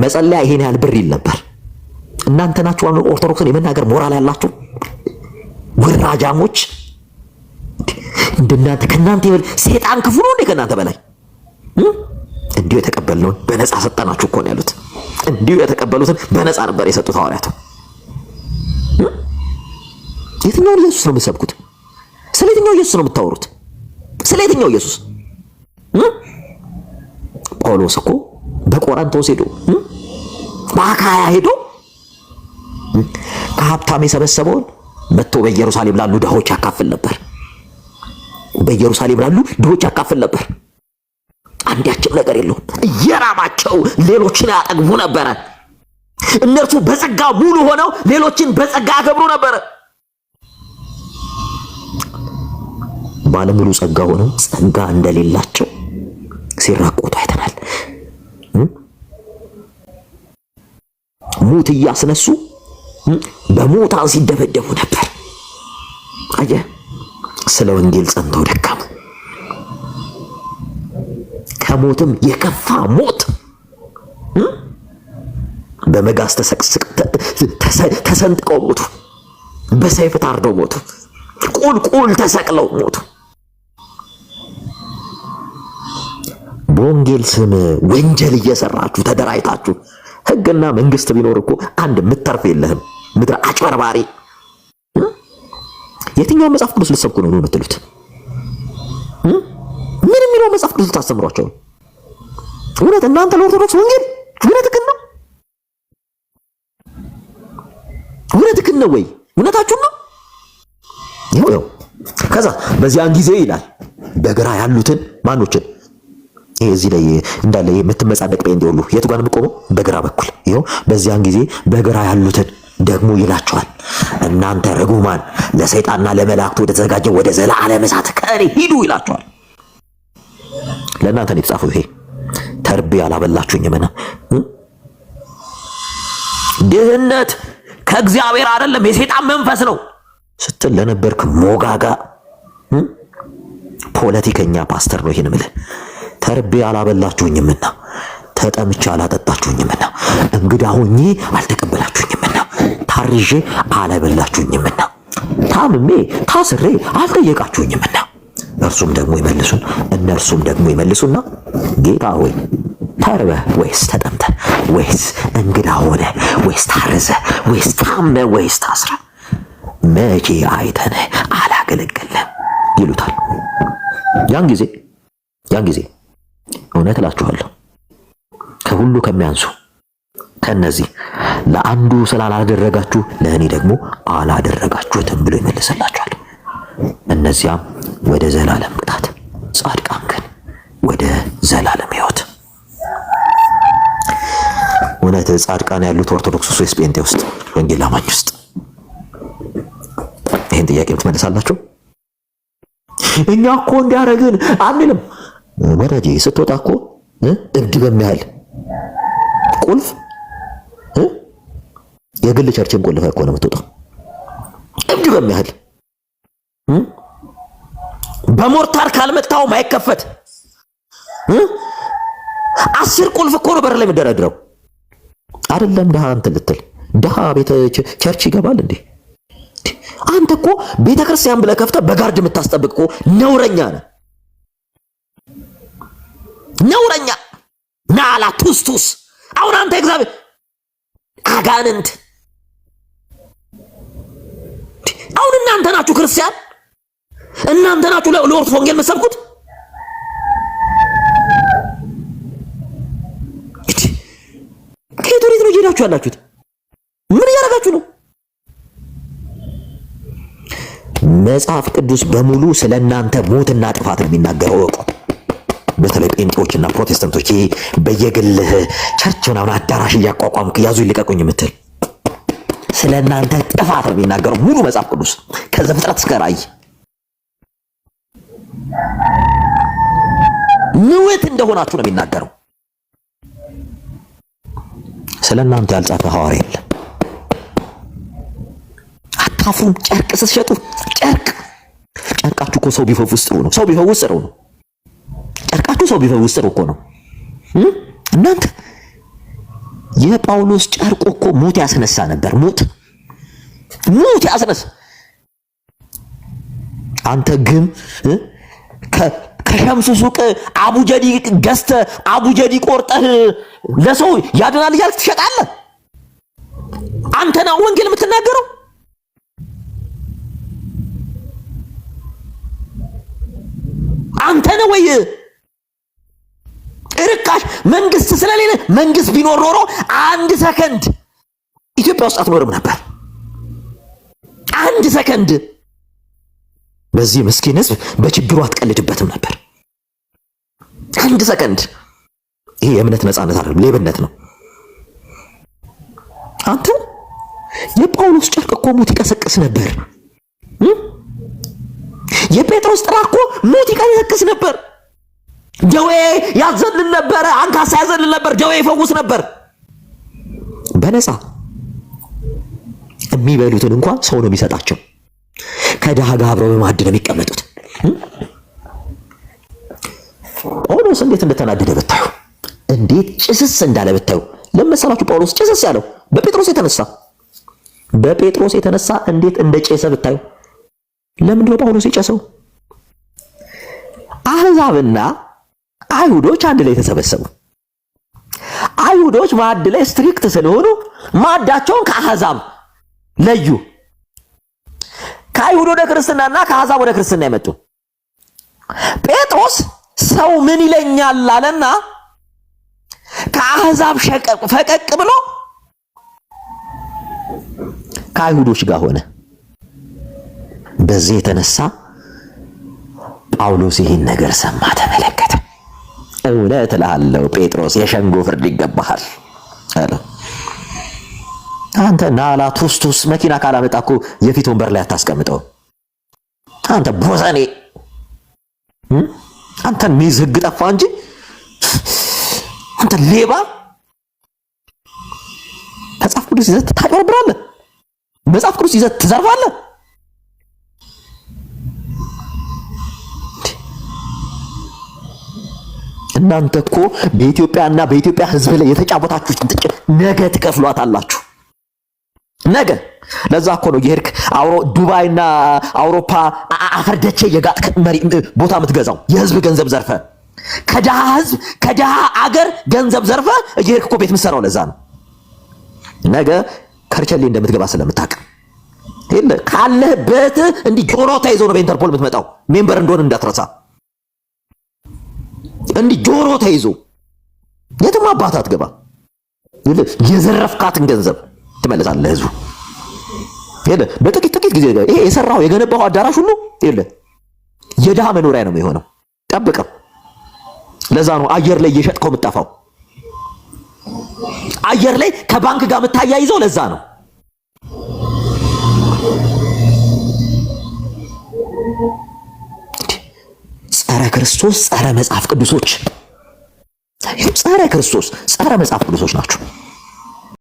መጸለያ ይሄን ያህል ብር ይል ነበር። እናንተ ናችሁ አሁን ኦርቶዶክስን የመናገር ሞራል ያላችሁ ወራጃሞች። እንደናንተ ከናንተ ይበል ሰይጣን ክፉ ነው እንደ ከናንተ በላይ እንዲሁ የተቀበልነው በነፃ ሰጠናችሁ እኮ ነው ያሉት። እንዲሁ የተቀበሉትን በነፃ ነበር የሰጡት ሐዋርያቱ። የትኛውን ኢየሱስ ነው የምትሰብኩት? ስለ የትኛው ኢየሱስ ነው የምታወሩት? ስለ የትኛው ኢየሱስ? ጳውሎስ እኮ በቆሮንቶስ ሄዶ በአካያ ሄዶ ከሀብታም የሰበሰበውን መጥቶ በኢየሩሳሌም ላሉ ድሆች ያካፍል ነበር። በኢየሩሳሌም ላሉ ድሆች ያካፍል ነበር። አንዳችም ነገር የለውም። እየራባቸው ሌሎችን ያጠግቡ ነበረ። እነርሱ በጸጋ ሙሉ ሆነው ሌሎችን በጸጋ ያከብሩ ነበረ። ባለሙሉ ጸጋ ሆነው ጸጋ እንደሌላቸው ሲራቆቱ አይተናል። ሙት እያስነሱ በሞታን ሲደበደቡ ነበር። አየህ፣ ስለ ወንጌል ጸንተው ደከሙ። ከሞትም የከፋ ሞት በመጋዝ ተሰንጥቀው ሞቱ። በሰይፍ ታርደው ሞቱ። ቁልቁል ተሰቅለው ሞቱ። በወንጌል ስም ወንጀል እየሰራችሁ ተደራይታችሁ ህግና መንግስት ቢኖር እኮ አንድ ምትተርፍ የለህም። ምድር አጭበርባሪ። የትኛው መጽሐፍ ቅዱስ ልትሰብኩ ነው የምትሉት? ምን የሚለው መጽሐፍ ቅዱስ ልታስተምሯቸው? እውነት እናንተ ለኦርቶዶክስ ወንጌል እውነትህን ነው? እውነትህን ነው ወይ? እውነታችሁን ነው? ይኸው ከዛ በዚያን ጊዜ ይላል በግራ ያሉትን ማኖችን ይሄ እዚህ ላይ እንዳለ የምትመጻደቅ ጴንጤ ሁሉ የቱ ጋር የምቆመው? በግራ በኩል ይኸው በዚያን ጊዜ በግራ ያሉትን ደግሞ ይላቸዋል እናንተ ርጉማን ለሰይጣንና ለመላእክቱ ወደ ተዘጋጀው ወደ ዘላለም እሳት ከእኔ ሂዱ ይላቸዋል። ለእናንተ ነው የተጻፈው። ይሄ ተርቤ አላበላችሁኝምና ድህነት ከእግዚአብሔር አይደለም የሰይጣን መንፈስ ነው ስትል ለነበርክ ሞጋጋ ፖለቲከኛ ፓስተር ነው ይሄን ምልህ። ተርቤ አላበላችሁኝምና ተጠምቼ አላጠጣችሁኝምና እንግዳ ሆኜ አልተቀበላችሁኝምና ታርዤ አላበላችሁኝምና ታምሜ ታስሬ አልጠየቃችሁኝምና እነርሱም ደግሞ ይመልሱና ጌታ ሆይ ተርበህ ወይስ ተጠምተህ ወይስ እንግዳ ሆነህ ወይስ ታርዘህ ወይስ ታመህ ወይስ ታስረህ መቼ አይተንህ አላገለገልንም ይሉታል። ያን ጊዜ እውነት እላችኋለሁ ከሁሉ ከሚያንሱ ከነዚህ ለአንዱ ስላላደረጋችሁ ለእኔ ደግሞ አላደረጋችሁትም ብሎ ይመልስላችኋል። እነዚያም ወደ ዘላለም ቅጣት፣ ጻድቃን ግን ወደ ዘላለም ሕይወት። እውነት ጻድቃን ያሉት ኦርቶዶክስ ወይስ ጴንጤ ውስጥ ወንጌል አማኝ ውስጥ? ይህን ጥያቄ ትመልሳላችሁ? እኛ እኮ እንዲያረግን አንልም። ወዳጄ ስትወጣ እኮ እብድ በሚያህል ቁልፍ የግል ቸርችን ቁልፍ እኮ ነው የምትወጣው። እብድ በሚያህል በሞርታር ካልመታው ማይከፈት 10 ቁልፍ እኮ ነው በር ላይ የምደረድረው። አይደለም ድሃ እንትን ልትል ድሃ ቤተ ቸርች ይገባል እንዴ? አንተ እኮ ቤተ ክርስቲያን ብለህ ከፍተህ በጋርድ የምታስጠብቅ እኮ ነውረኛ ነህ። ነውረኛ ናላ ቱስቱስ። አሁን አንተ እግዚአብሔር አጋንንት፣ አሁን እናንተ ናችሁ ክርስቲያን፣ እናንተ ናችሁ ለኦርቶዶክስ ወንጌል የምትሰብኩት። ከየት ወዴት ነው እየሄዳችሁ ያላችሁት? ምን እያደረጋችሁ ነው? መጽሐፍ ቅዱስ በሙሉ ስለ እናንተ ሞትና ጥፋት ነው የሚናገረው። እኮ በተለይ ጴንጤዎችና ፕሮቴስታንቶች በየግልህ ቸርች ምናምን አዳራሽ እያቋቋምክ ያዙ ይልቀቁኝ የምትል ስለ እናንተ ጥፋት ነው የሚናገረው ሙሉ መጽሐፍ ቅዱስ ከዘፍጥረት እስከ ራእይ። ንውት እንደሆናችሁ ነው የሚናገረው። ስለ እናንተ ያልጻፈ ሐዋርያ የለም። አታፍሩም? ጨርቅ ስትሸጡ ጨርቃችሁ እኮ ሰው ቢፈውስ ጥሩ ነው። ጨርቃችሁ ሰው ቢፈውስ ጥሩ እኮ ነው። እናንተ የጳውሎስ ጨርቁ እኮ ሞት ያስነሳ ነበር። ሞት ያስነሳ። አንተ ግን ከሸምሱ ሱቅ አቡጀዲ ገዝተህ አቡጀዲ ቆርጠህ ለሰው ያድናል እያልክ ትሸጣለህ። አንተ ነው ወንጌል የምትናገረው? አንተ ነው ወይ? ርካሽ መንግስት ስለሌለ፣ መንግስት ቢኖር ኖሮ 1 ሰከንድ ኢትዮጵያ ውስጥ አትኖርም ነበር። 1 ሰከንድ በዚህ ምስኪን ህዝብ በችግሩ አትቀልድበትም ነበር። 1 ሰከንድ። ይሄ የእምነት ነፃነት አይደለም፣ ሌብነት ነው። አንተ የጳውሎስ ጨርቅ እኮ ሞት ይቀሰቅስ ነበር። የጴጥሮስ ጥራ እኮ ሞት ይቀሰቅስ ነበር። ደዌ ያዘልን ነበር፣ አንካሳ ያዘልን ነበር፣ ደዌ ይፈውስ ነበር በነፃ። የሚበሉትን እንኳን ሰው ነው የሚሰጣቸው። ከድሃ ጋር አብረው በማዕድ ነው የሚቀመጡት። ጳውሎስ እንዴት እንደተናደደ ብታዩ፣ እንዴት ጭስስ እንዳለ ብታዩ። ለመሰላችሁ ጳውሎስ ጭስስ ያለው በጴጥሮስ የተነሳ እንዴት እንደጨሰ ብታዩ። ለምንድን ነው ጳውሎስ የጨሰው? አይሁዶች አንድ ላይ ተሰበሰቡ። አይሁዶች ማዕድ ላይ ስትሪክት ስለሆኑ ማዕዳቸውን ከአሕዛብ ለዩ። ከአይሁድ ወደ ክርስትናና ከአሕዛብ ወደ ክርስትና የመጡ ጴጥሮስ ሰው ምን ይለኛል አለና ከአሕዛብ ፈቀቅ ብሎ ከአይሁዶች ጋር ሆነ። በዚህ የተነሳ ጳውሎስ ይህን ነገር ሰማ፣ ተመለከተ። እውነት እልሃለሁ ጴጥሮስ የሸንጎ ፍርድ ይገባሃል አለው። አንተ ናላ ቶስቶስ መኪና ካላመጣ እኮ የፊት ወንበር ላይ አታስቀምጠው። አንተ ቦዘኔ፣ አንተን ሚይዝ ህግ ጠፋ እንጂ አንተ ሌባ፣ መጽሐፍ ቅዱስ ይዘህ ታጭበረብራለህ፣ መጽሐፍ ቅዱስ ይዘህ ትዘርፋለህ። እናንተ እኮ በኢትዮጵያና በኢትዮጵያ ህዝብ ላይ የተጫወታችሁት ነገ ትከፍሏታላችሁ። ነገ ለዛ እኮ ነው የሄድክ ዱባይና አውሮፓ አፈርደቼ የጋጥ ቦታ የምትገዛው። የህዝብ ገንዘብ ዘርፈ ከደሃ ህዝብ ከደሃ አገር ገንዘብ ዘርፈ የሄድክ እኮ ቤት የምትሰራው ለዛ ነው። ነገ ከርቸሌ እንደምትገባ ስለምታውቅ ይል ካለህበት እንዲህ ጆሮ ተይዞ ነው በኢንተርፖል የምትመጣው። ሜምበር እንደሆነ እንዳትረሳ። እንዲህ ጆሮ ተይዞ የትም አባት አትገባ። ይል የዘረፍካትን ገንዘብ ትመለሳለህ ህዝቡ። ይል በጥቂት ጊዜ ይሄ የሰራው የገነባው አዳራሽ ሁሉ ይል የድሃ መኖሪያ ነው የሚሆነው። ጠብቀው። ለዛ ነው አየር ላይ እየሸጥከው የምትጠፋው። አየር ላይ ከባንክ ጋር የምታያይዘው ለዛ ነው። ጸረ ክርስቶስ ጸረ መጽሐፍ ቅዱሶች፣ ጸረ ክርስቶስ ጸረ መጽሐፍ ቅዱሶች ናቸው።